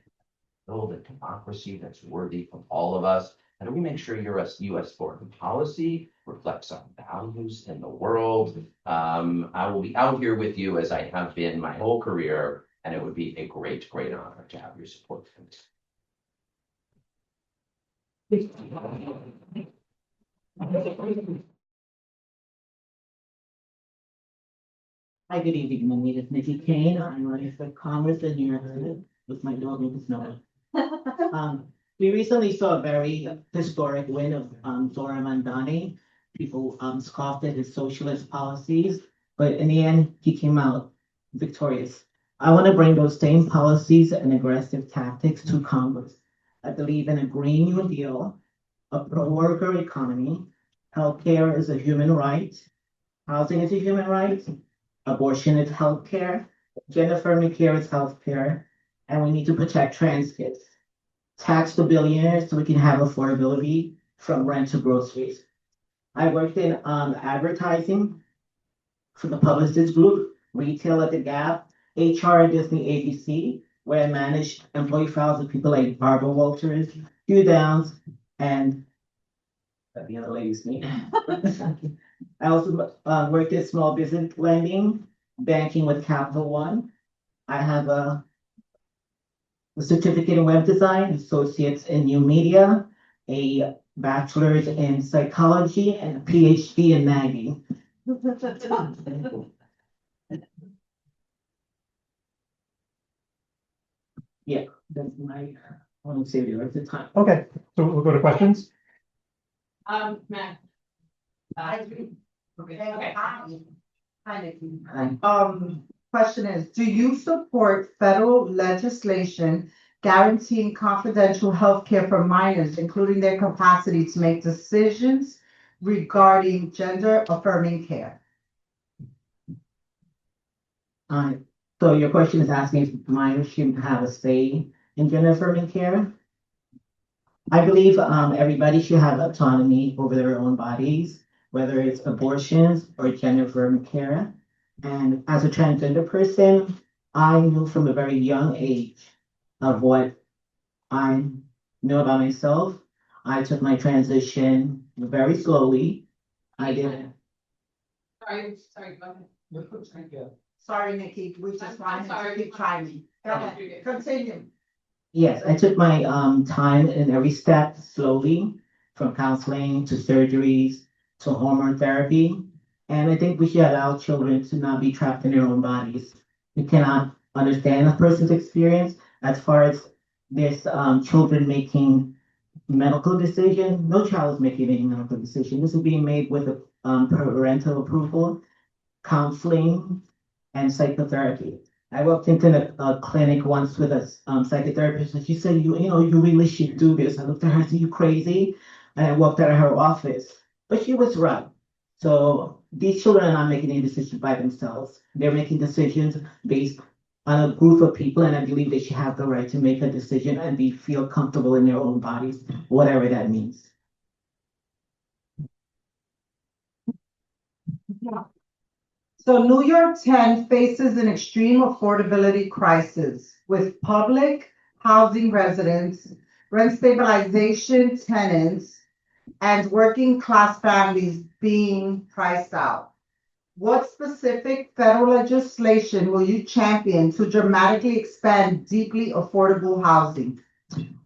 Build a democracy that's worthy of all of us? How do we make sure U.S. foreign policy reflects our values in the world? I will be out here with you as I have been my whole career, and it would be a great, great honor to have your support for this. Hi, good evening. My name is Nickie Kane. I'm running for Congress in New York City with my dog, Noah. We recently saw a very historic win of Zohran Mamdani. People scoffed at his socialist policies, but in the end, he came out victorious. I want to bring those same policies and aggressive tactics to Congress. I believe in a Green New Deal, a pro-worker economy. Healthcare is a human right. Housing is a human right. Abortion is healthcare. Gender-affirming care is healthcare. And we need to protect trans kids. Tax the billionaires so we can have affordability from rent to groceries. I worked in advertising for the Publicist Group, retail at the Gap, HR at Disney ABC, where I managed employee files of people like Barbara Walters, Hugh Downs, and the other lady's name. I also worked in small business lending, banking with Capital One. I have a a certificate in web design, associates in new media, a bachelor's in psychology, and a PhD in nagging. Yeah, that's my, I want to say the rest of the time. Okay, so we'll go to questions. Matt. Okay. Hi. Question is, do you support federal legislation guaranteeing confidential health care for minors, including their capacity to make decisions regarding gender affirming care? So your question is asking if minors should have a say in gender affirming care? I believe everybody should have autonomy over their own bodies, whether it's abortions or gender affirming care. And as a transgender person, I knew from a very young age of what I know about myself. I took my transition very slowly. I did. Sorry, go ahead. Sorry, Nickie, we just wanted to keep trying. Go ahead, continue. Yes, I took my time in every step slowly, from counseling to surgeries to hormone therapy. And I think we should allow children to not be trapped in their own bodies. We cannot understand a person's experience as far as this children making medical decision. No child is making any medical decision. This is being made with parental approval, counseling, and psychotherapy. I walked into a clinic once with a psychotherapist, and she said, you really should do this." I looked at her and said, "You crazy?" And I walked out of her office, but she was right. So these children are not making any decisions by themselves. They're making decisions based on a group of people, and I believe they should have the right to make a decision and feel comfortable in their own bodies, whatever that means. So New York 10 faces an extreme affordability crisis with public housing residents, rent stabilization tenants, and working class families being priced out. What specific federal legislation will you champion to dramatically expand deeply affordable housing?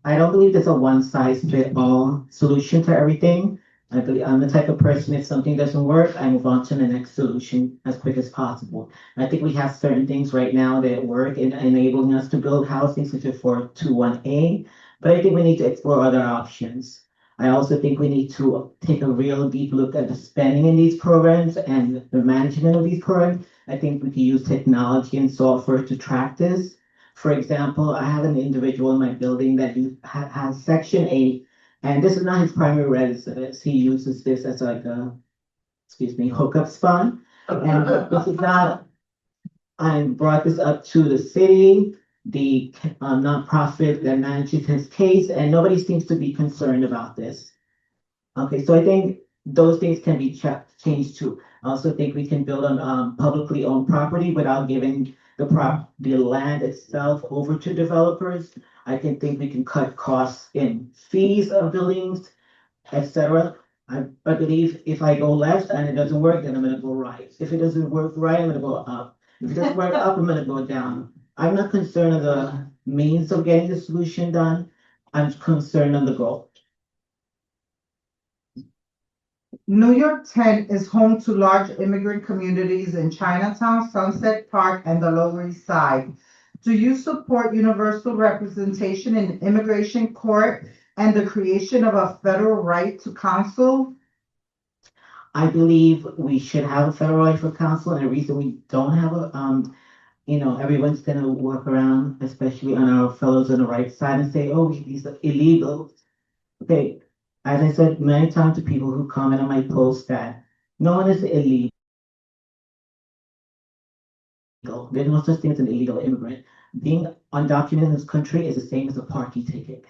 I don't believe there's a one size fit all solution to everything. I believe I'm the type of person, if something doesn't work, I move on to the next solution as quick as possible. I think we have certain things right now that work in enabling us to build housing, such as 421A, but I think we need to explore other options. I also think we need to take a real deep look at the spending in these programs and the management of these programs. I think we can use technology and software to track this. For example, I have an individual in my building that has Section 8, and this is not his primary residence. He uses this as like a, hookup spot. And this is not, I brought this up to the city, the nonprofit that manages his case, and nobody seems to be concerned about this. Okay, so I think those things can be changed too. I also think we can build on publicly owned property without giving the land itself over to developers. I can think we can cut costs in fees of buildings, etc. I believe if I go left and it doesn't work, then I'm gonna go right. If it doesn't work right, I'm gonna go up. If it doesn't work up, I'm gonna go down. I'm not concerned of the means of getting the solution done. I'm concerned on the goal. New York 10 is home to large immigrant communities in Chinatown, Sunset Park, and the Lower East Side. Do you support universal representation in immigration court and the creation of a federal right to counsel? I believe we should have a federal right for counsel, and the reason we don't have a, everyone's gonna work around, especially on our fellows on the right side, and say, "Oh, these are illegal." Okay, as I said many times to people who comment on my post, that no one is illegal. There's no such thing as an illegal immigrant. Being undocumented in this country is the same as a parking ticket.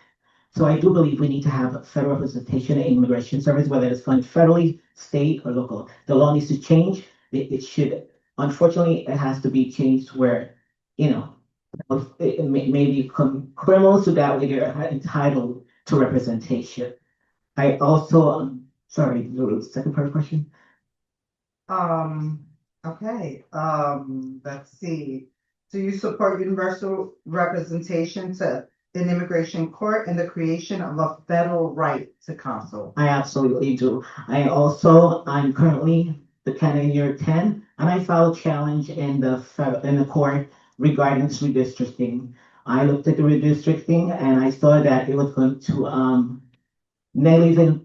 So I do believe we need to have federal representation in immigration service, whether it's funded federally, state, or local. The law needs to change. It should, unfortunately, it has to be changed where, it may become criminals so that way they're entitled to representation. I also, sorry, the second part of the question? Okay, let's see. Do you support universal representation in immigration court and the creation of a federal right to counsel? I absolutely do. I'm currently the candidate year 10, and I filed a challenge in the court regarding this redistricting. I looked at the redistricting and I saw that it was going to,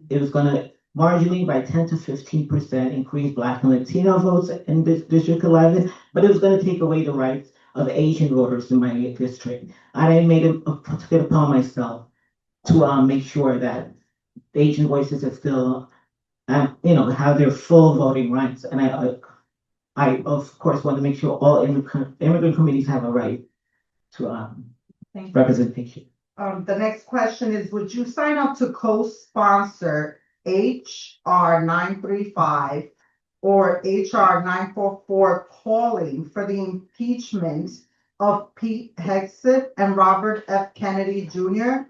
it was gonna marginally by 10 to 15% increase Black and Latino votes in this District 11, but it was gonna take away the rights of Asian voters in my district. I made it upon myself to make sure that Asian voices are still, have their full voting rights. And I of course want to make sure all immigrant communities have a right to representation. The next question is, would you sign up to co-sponsor HR 935 or HR 944 calling for the impeachment of Pete Hegseth and Robert F. Kennedy Jr.?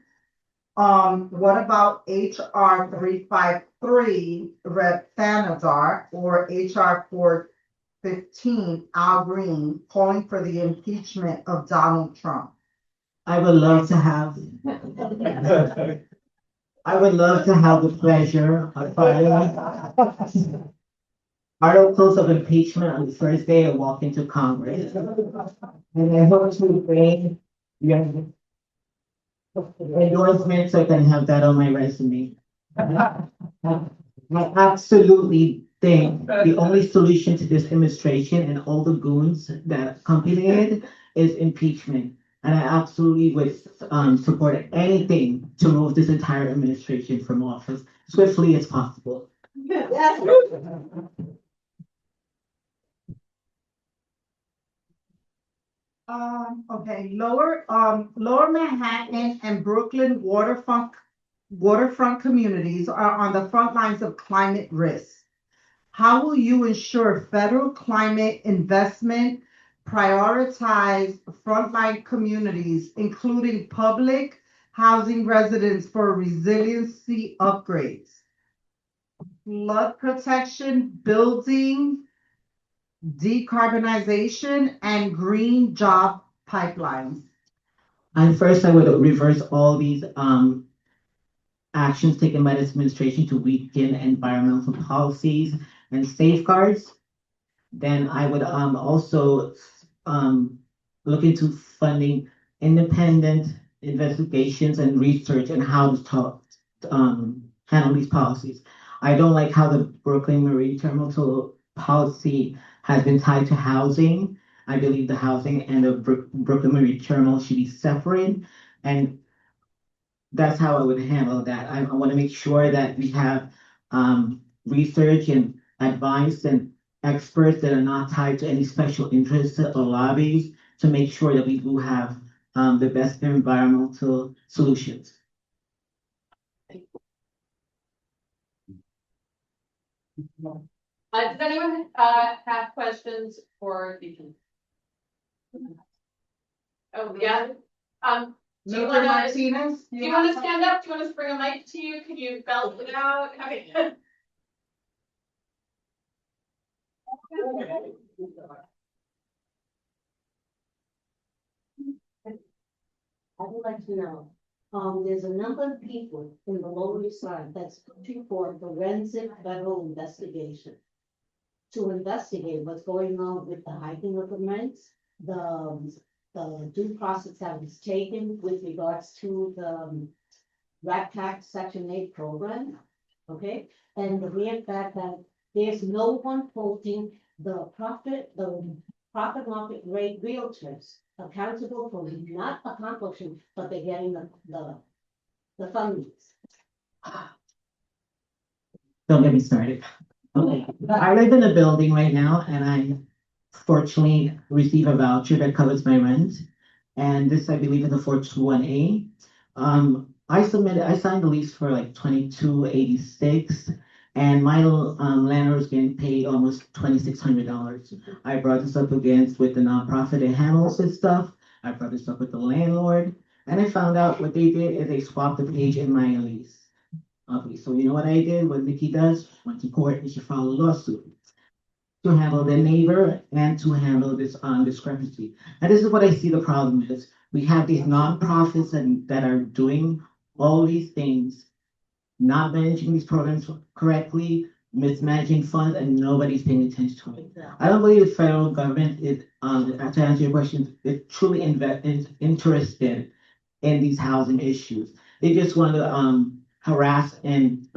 What about HR 353, Rep. Thanazar, or HR 415, Al Green, calling for the impeachment of Donald Trump? I would love to have the pleasure of filing articles of impeachment on the first day I walk into Congress. And I hope to bring your endorsement so I can have that on my resume. I absolutely think the only solution to this administration and all the goons that accompany it is impeachment. And I absolutely would support anything to remove this entire administration from office swiftly as possible. Okay, Lower Manhattan and Brooklyn waterfront communities are on the front lines of climate risk. How will you ensure federal climate investment prioritize frontline communities, including public housing residents for resiliency upgrades, flood protection, building decarbonization, and green job pipelines? And first, I would reverse all these actions taken by this administration to weaken environmental policies and safeguards. Then I would also look into funding independent investigations and research and how to handle these policies. I don't like how the Brooklyn Marine Terminal policy has been tied to housing. I believe the housing and the Brooklyn Marine Terminal should be separate, and that's how I would handle that. I want to make sure that we have research and advice and experts that are not tied to any special interests or lobbies to make sure that we do have the best environmental solutions. Does anyone have questions for Deacon? Oh, yeah. Do you want to stand up? Do you want us to bring a mic to you? Can you belt it out? Okay. I would like to know, there's a number of people in the Lower East Side that's pushing for forensic federal investigation to investigate what's going on with the hiking of the rents, the due process that was taken with regards to the Rat Tax Section 8 program, okay? And the mere fact that there's no one holding the profit market rate realtors accountable for not accomplishing, but they're getting the fundings. Don't get me started. Okay, I live in a building right now, and I fortunately receive a voucher that covers my rent. And this, I believe, is a 421A. I signed the lease for like 2286, and my landlord is getting paid almost $2,600. I brought this up against with the nonprofit that handles this stuff. I brought this up with the landlord, and I found out what they did is they swapped the page in my lease. Okay, so you know what I did? What Nickie does? Went to court and she filed a lawsuit. to handle their neighbor and to handle this discrepancy. And this is what I see the problem is. We have these nonprofits that are doing all these things, not managing these programs correctly, mismanaging funds, and nobody's paying attention to it. I don't believe the federal government is, to answer your question, is truly interested in these housing issues. They just want to harass and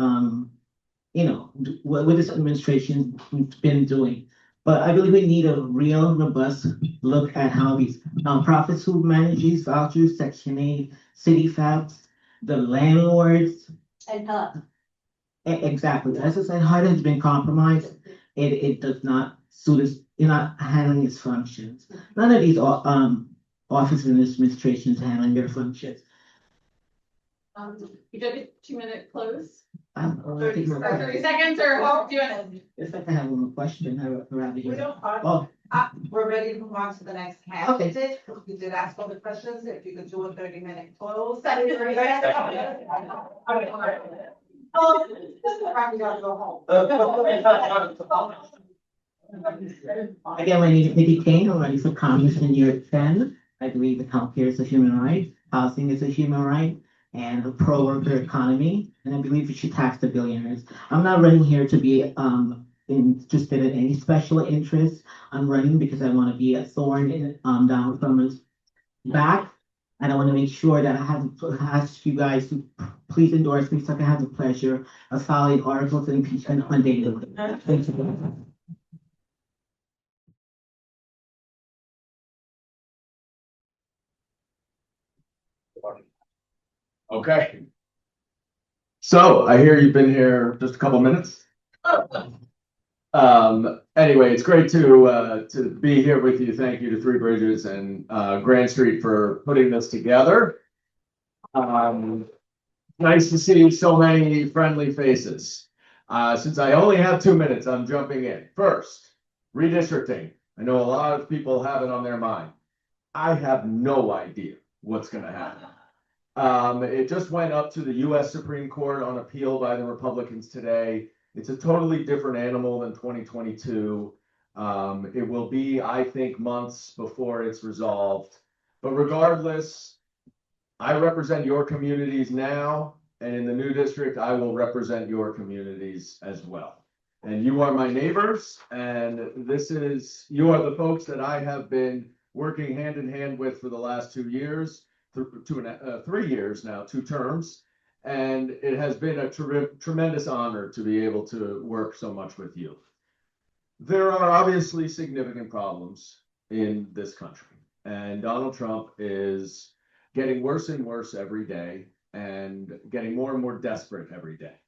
what this administration's been doing. But I believe we need a real robust look at how these nonprofits who manage these vouchers, Section 8, city facts, the landlords. And HUD. Exactly. As I said, HUD has been compromised. It does not suit us, you're not handling its functions. None of these offices and administrations handling their functions. You took a 2-minute close. I think Or 30 seconds, or how do you want to? if I can have one question around We here. don't, Oh, we're ready to move on to the next candidate. You did ask all the questions, if you could do a 30-minute close. Oh, probably gotta go home. again, my name is Nickie Kane. I'm running for Congress in year 10. I believe that healthcare is a human right, housing is a human right, and a pro-worker economy. And I believe we should tax the billionaires. I'm not running here to be interested in any special interest. I'm running because I want to be a thorn in Donald Trump's back. And I want to make sure that I have to ask you guys to please endorse me so I can have the pleasure of filing articles of impeachment on daily. Thank you. Okay. So I hear you've been here just a couple minutes. Anyway, it's great to be here with you. Thank you to Three Bridges and Grand Street for putting this together. Nice to see so many friendly faces. Since I only have 2 minutes, I'm jumping in. First, redistricting. I know a lot of people have it on their mind. I have no idea what's going to happen. It just went up to the US Supreme Court on appeal by the Republicans today. It's a totally different animal than 2022. It will be, I think, months before it's resolved. But regardless, I represent your communities now, and in the new district, I will represent your communities as well. And you are my neighbors, and you are the folks that I have been working hand in hand with for the last 2 years. 3 years now, 2 terms, and it has been a tremendous honor to be able to work so much with you. There are obviously significant problems in this country, and Donald Trump is getting worse and worse every day and getting more and more desperate every day.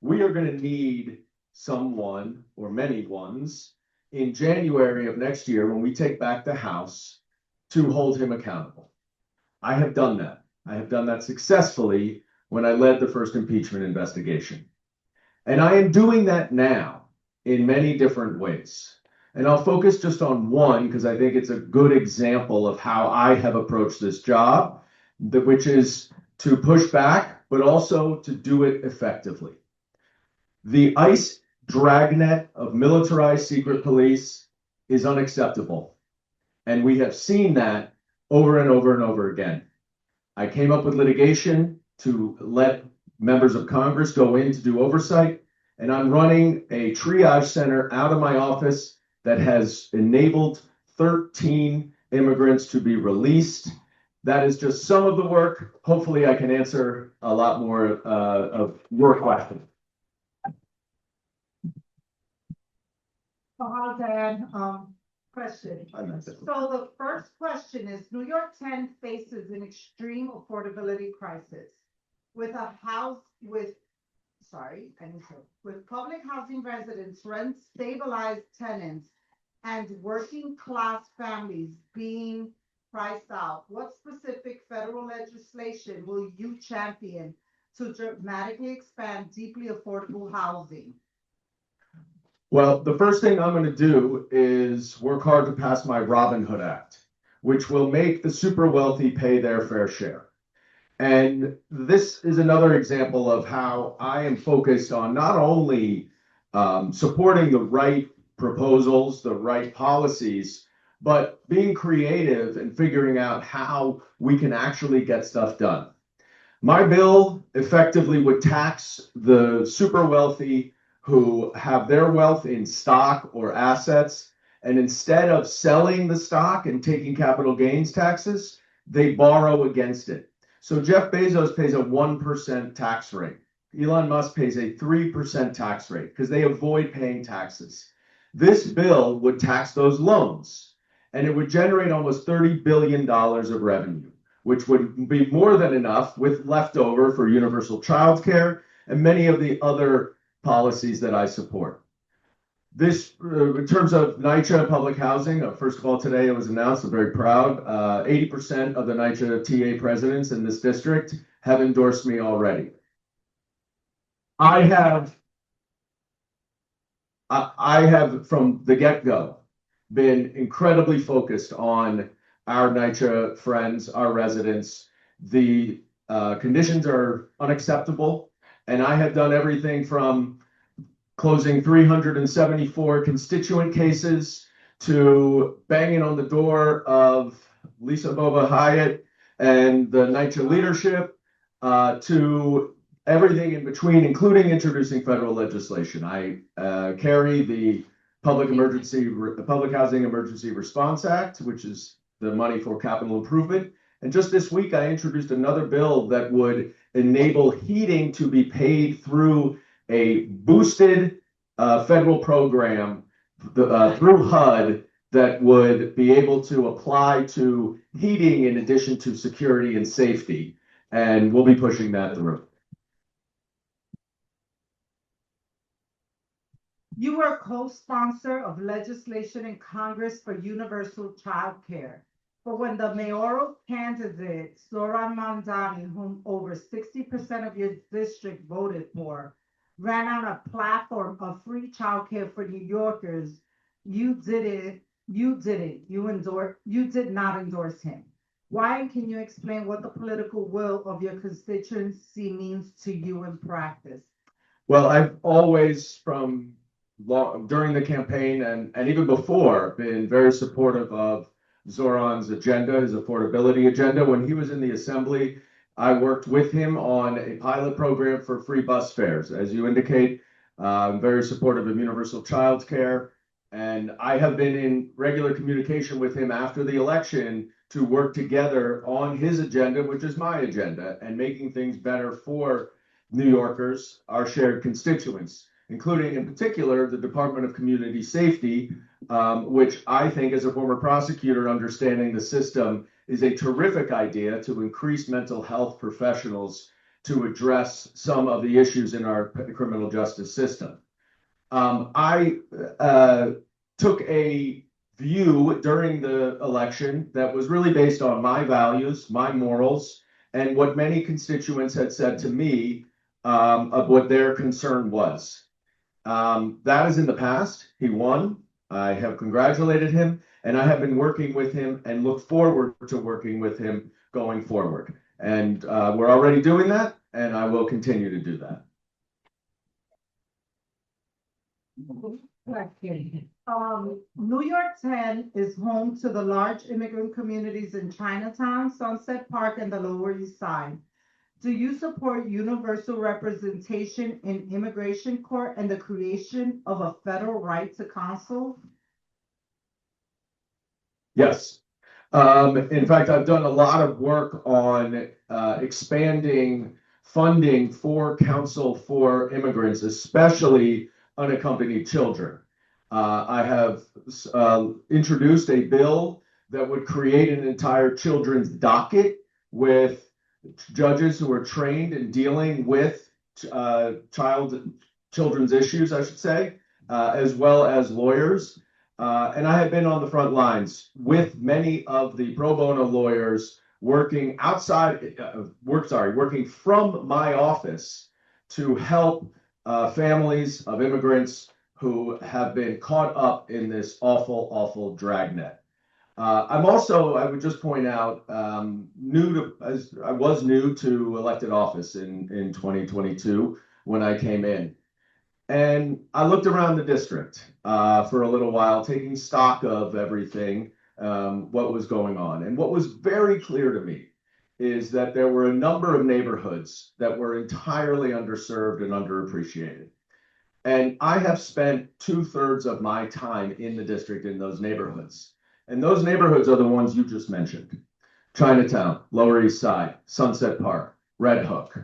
We are going to need someone, or many ones, in January of next year when we take back the House to hold him accountable. I have done that. I have done that successfully when I led the first impeachment investigation. And I am doing that now in many different ways. And I'll focus just on one because I think it's a good example of how I have approached this job, which is to push back, but also to do it effectively. The ICE dragnet of militarized secret police is unacceptable. And we have seen that over and over and over again. I came up with litigation to let members of Congress go in to do oversight, and I'm running a triage center out of my office that has enabled 13 immigrants to be released. That is just some of the work. Hopefully I can answer a lot more of your questions. Hi, Dan. Question. So the first question is, New York 10 faces an extreme affordability crisis with public housing residents, rent stabilized tenants, and working class families being priced out. What specific federal legislation will you champion to dramatically expand deeply affordable housing? Well, the first thing I'm going to do is work hard to pass my Robin Hood Act, which will make the super wealthy pay their fair share. And this is another example of how I am focused on not only supporting the right proposals, the right policies, but being creative and figuring out how we can actually get stuff done. My bill effectively would tax the super wealthy who have their wealth in stock or assets, and instead of selling the stock and taking capital gains taxes, they borrow against it. So Jeff Bezos pays a 1% tax rate. Elon Musk pays a 3% tax rate because they avoid paying taxes. This bill would tax those loans, and it would generate almost $30 billion of revenue, which would be more than enough with leftover for universal childcare and many of the other policies that I support. This, in terms of NYCHA public housing, first of all, today it was announced, I'm very proud, 80% of the NYCHA TA presidents in this district have endorsed me already. I have from the get-go been incredibly focused on our NYCHA friends, our residents. The conditions are unacceptable, and I have done everything from closing 374 constituent cases to banging on the door of Lisa Bova Hyatt and the NYCHA leadership, to everything in between, including introducing federal legislation. I carry the Public Housing Emergency Response Act, which is the money for capital improvement. And just this week, I introduced another bill that would enable heating to be paid through a boosted federal program through HUD that would be able to apply to heating in addition to security and safety. And we'll be pushing that through. You were a co-sponsor of legislation in Congress for universal child care. But when the mayoral candidate, Zoran Mandani, whom over 60% of your district voted for, ran on a platform of free childcare for New Yorkers, you did not endorse him. Why, and can you explain what the political will of your constituency means to you in practice? Well, I've always, during the campaign and even before, been very supportive of Zoran's agenda, his affordability agenda. When he was in the assembly, I worked with him on a pilot program for free bus fares. As you indicate, I'm very supportive of universal child care. And I have been in regular communication with him after the election to work together on his agenda, which is my agenda, and making things better for New Yorkers, our shared constituents, including in particular the Department of Community Safety, which I think, as a former prosecutor, understanding the system is a terrific idea to increase mental health professionals to address some of the issues in our criminal justice system. I took a view during the election that was really based on my values, my morals, and what many constituents had said to me of what their concern was. That is in the past. He won. I have congratulated him, and I have been working with him and look forward to working with him going forward. And we're already doing that, and I will continue to do that. New York 10 is home to the large immigrant communities in Chinatown, Sunset Park, and the Lower East Side. Do you support universal representation in immigration court and the creation of a federal right to counsel? Yes. In fact, I've done a lot of work on expanding funding for counsel for immigrants, especially unaccompanied children. I have introduced a bill that would create an entire children's docket with judges who are trained in dealing with children's issues, I should say, as well as lawyers. And I have been on the front lines with many of the pro bono lawyers working working from my office to help families of immigrants who have been caught up in this awful, awful dragnet. I'm also, I would just point out, I was new to elected office in 2022 when I came in. And I looked around the district for a little while, taking stock of everything, what was going on. And what was very clear to me is that there were a number of neighborhoods that were entirely underserved and underappreciated. And I have spent 2/3 of my time in the district in those neighborhoods. And those neighborhoods are the ones you just mentioned. Chinatown, Lower East Side, Sunset Park, Red Hook,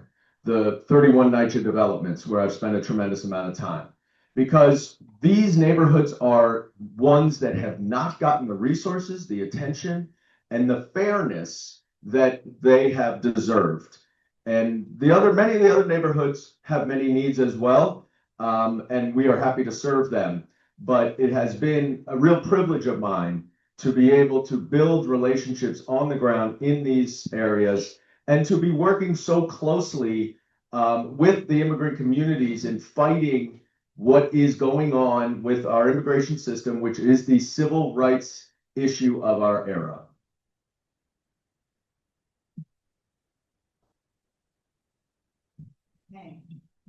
the 31 NYCHA developments where I've spent a tremendous amount of time. Because these neighborhoods are ones that have not gotten the resources, the attention, and the fairness that they have deserved. And many of the other neighborhoods have many needs as well, and we are happy to serve them. But it has been a real privilege of mine to be able to build relationships on the ground in these areas and to be working so closely with the immigrant communities in fighting what is going on with our immigration system, which is the civil rights issue of our era.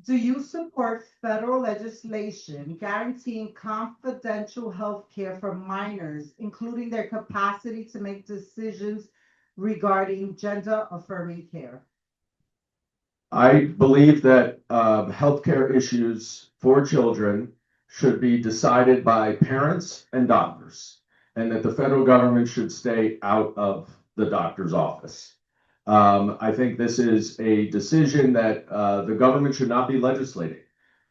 Do you support federal legislation guaranteeing confidential health care for minors, including their capacity to make decisions regarding gender-affirming care? I believe that healthcare issues for children should be decided by parents and doctors, and that the federal government should stay out of the doctor's office. I think this is a decision that the government should not be legislating.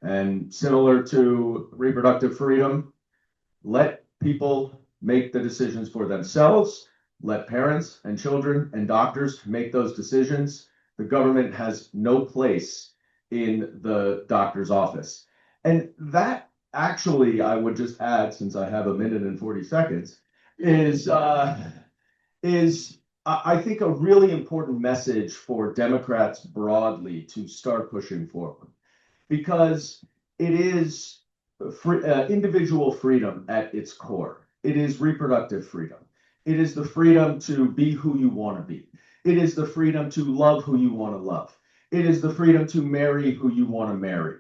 And similar to reproductive freedom, let people make the decisions for themselves. Let parents and children and doctors make those decisions. The government has no place in the doctor's office. And that actually, I would just add, since I have 1 minute and 40 seconds, is I think a really important message for Democrats broadly to start pushing forward, because it is individual freedom at its core. It is reproductive freedom. It is the freedom to be who you want to be. It is the freedom to love who you want to love. It is the freedom to marry who you want to marry.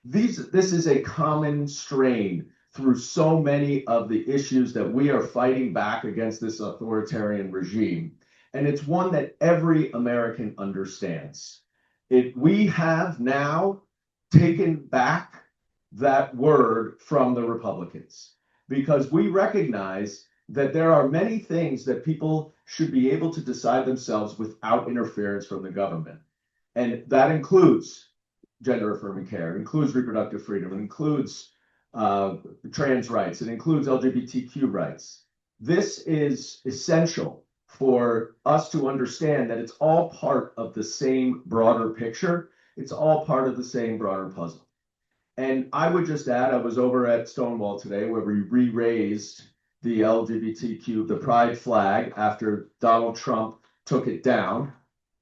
This is a common strain through so many of the issues that we are fighting back against this authoritarian regime. And it's one that every American understands. We have now taken back that word from the Republicans, because we recognize that there are many things that people should be able to decide themselves without interference from the government. And that includes gender affirming care, it includes reproductive freedom, it includes trans rights, it includes LGBTQ rights. This is essential for us to understand that it's all part of the same broader picture. It's all part of the same broader puzzle. And I would just add, I was over at Stonewall today where we re-raised the LGBTQ, the pride flag, after Donald Trump took it down.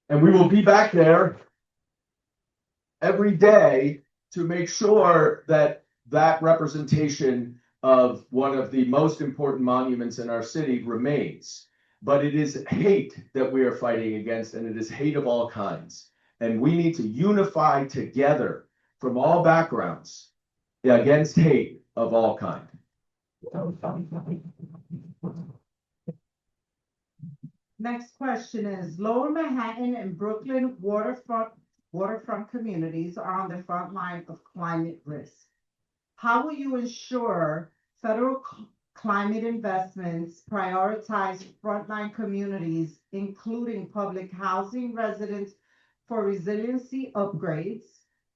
And we will be back there every day to make sure that that representation of one of the most important monuments in our city remains. But it is hate that we are fighting against, and it is hate of all kinds. And we need to unify together from all backgrounds against hate of all kinds. Next question is, Lower Manhattan and Brooklyn waterfront communities are on the front line of climate risk. How will you ensure federal climate investments prioritize frontline communities, including public housing, residents for resiliency upgrades,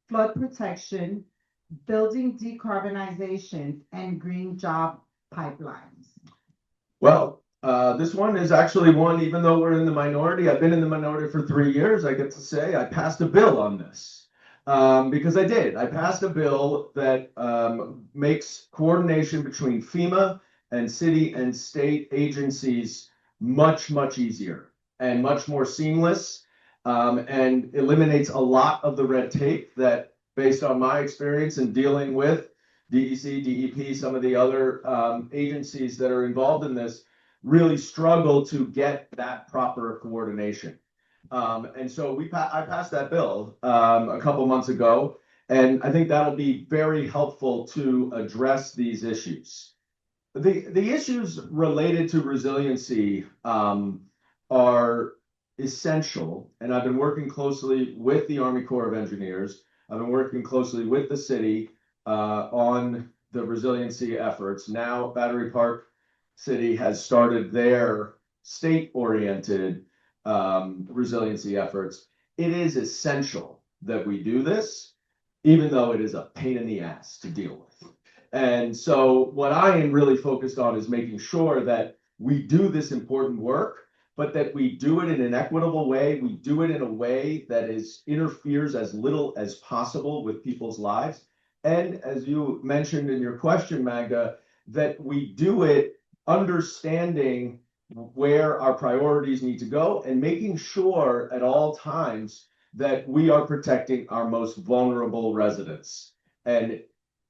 flood protection, building decarbonization, and green job pipelines? Well, this one is actually one, even though we're in the minority, I've been in the minority for 3 years, I get to say I passed a bill on this. Because I did. I passed a bill that makes coordination between FEMA and city and state agencies much, much easier and much more seamless, and eliminates a lot of the red tape that, based on my experience in dealing with DEC, DEP, some of the other agencies that are involved in this, really struggle to get that proper coordination. And so I passed that bill a couple months ago, And I think that'll be very helpful to address these issues. The issues related to resiliency are essential, and I've been working closely with the Army Corps of Engineers. I've been working closely with the city on the resiliency efforts. Now, Battery Park City has started their state-oriented resiliency efforts. It is essential that we do this, even though it is a pain in the ass to deal with. And so what I am really focused on is making sure that we do this important work, but that we do it in an equitable way. We do it in a way that interferes as little as possible with people's lives. And as you mentioned in your question, Magda, that we do it understanding where our priorities need to go and making sure at all times that we are protecting our most vulnerable residents. And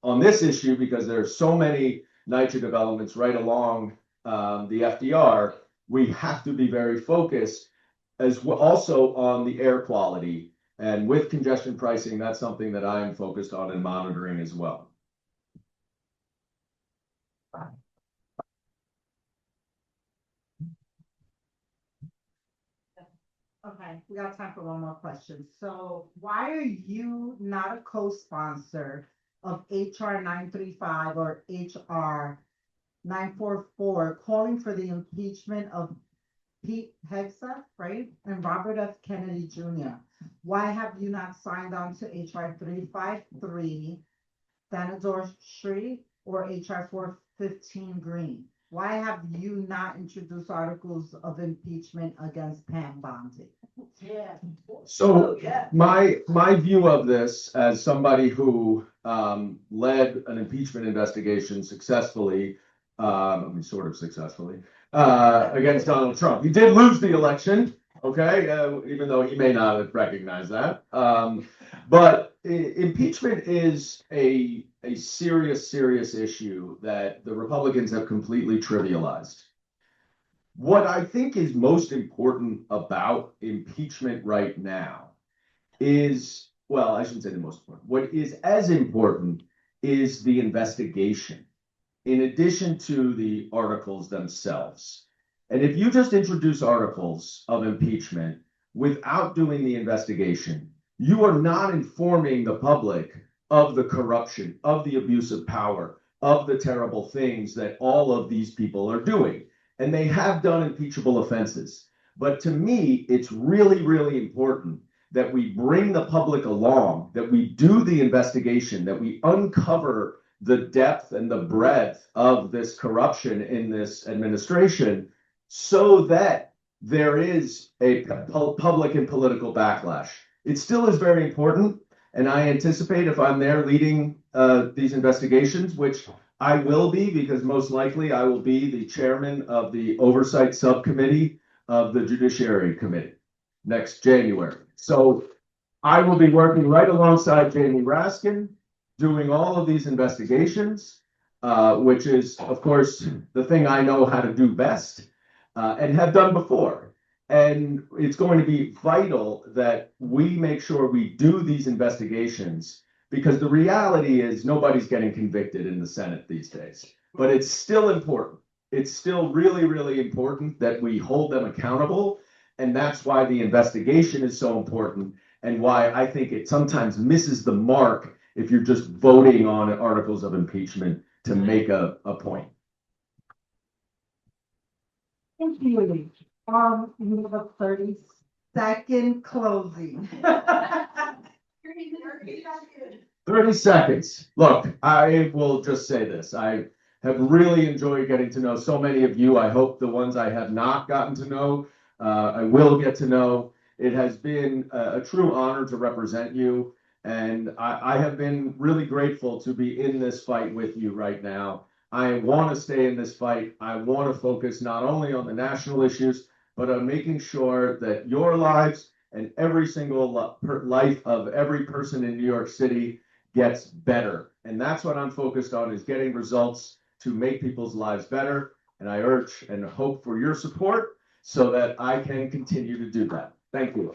on this issue, because there are so many NYCHA developments right along the FDR, we have to be very focused as well also on the air quality. And with congestion pricing, that's something that I am focused on and monitoring as well. Okay, we got time for one more question. So why are you not a co-sponsor of HR 935 or HR 944 calling for the impeachment of Pete Hegseth, right? And Robert F. Kennedy Jr.? Why have you not signed on to HR 353, Thanador Street, or HR 415 Green? Why have you not introduced articles of impeachment against Pam Bondi? Yeah. So my view of this as somebody who led an impeachment investigation successfully, sort of successfully, against Donald Trump. He did lose the election, okay, even though he may not have recognized that. But impeachment is a serious issue that the Republicans have completely trivialized. What I think is most important about impeachment right now is, well, I shouldn't say the most important. What is as important is the investigation, in addition to the articles themselves. And if you just introduce articles of impeachment without doing the investigation, you are not informing the public of the corruption, of the abuse of power, of the terrible things that all of these people are doing. And they have done impeachable offenses. But to me, it's really important that we bring the public along, that we do the investigation, that we uncover the depth and the breadth of this corruption in this administration so that there is a public and political backlash. It still is very important. And I anticipate if I'm there leading these investigations, which I will be, because most likely I will be the chairman of the Oversight Subcommittee of the Judiciary Committee next January. So I will be working right alongside Jamie Raskin, doing all of these investigations, which is, of course, the thing I know how to do best and have done before. And it's going to be vital that we make sure we do these investigations, because the reality is nobody's getting convicted in the Senate these days. But it's still important. It's still really important that we hold them accountable. And that's why the investigation is so important, and why I think it sometimes misses the mark if you're just voting on articles of impeachment to make a point. Thank you. We have a 30-second closing. 30 seconds. Look, I will just say this. I have really enjoyed getting to know so many of you. I hope the ones I have not gotten to know, I will get to know. It has been a true honor to represent you. And I have been really grateful to be in this fight with you right now. I want to stay in this fight. I want to focus not only on the national issues, but on making sure that your lives and every single life of every person in New York City gets better. And that's what I'm focused on, is getting results to make people's lives better. And I urge and hope for your support so that I can continue to do that. Thank you.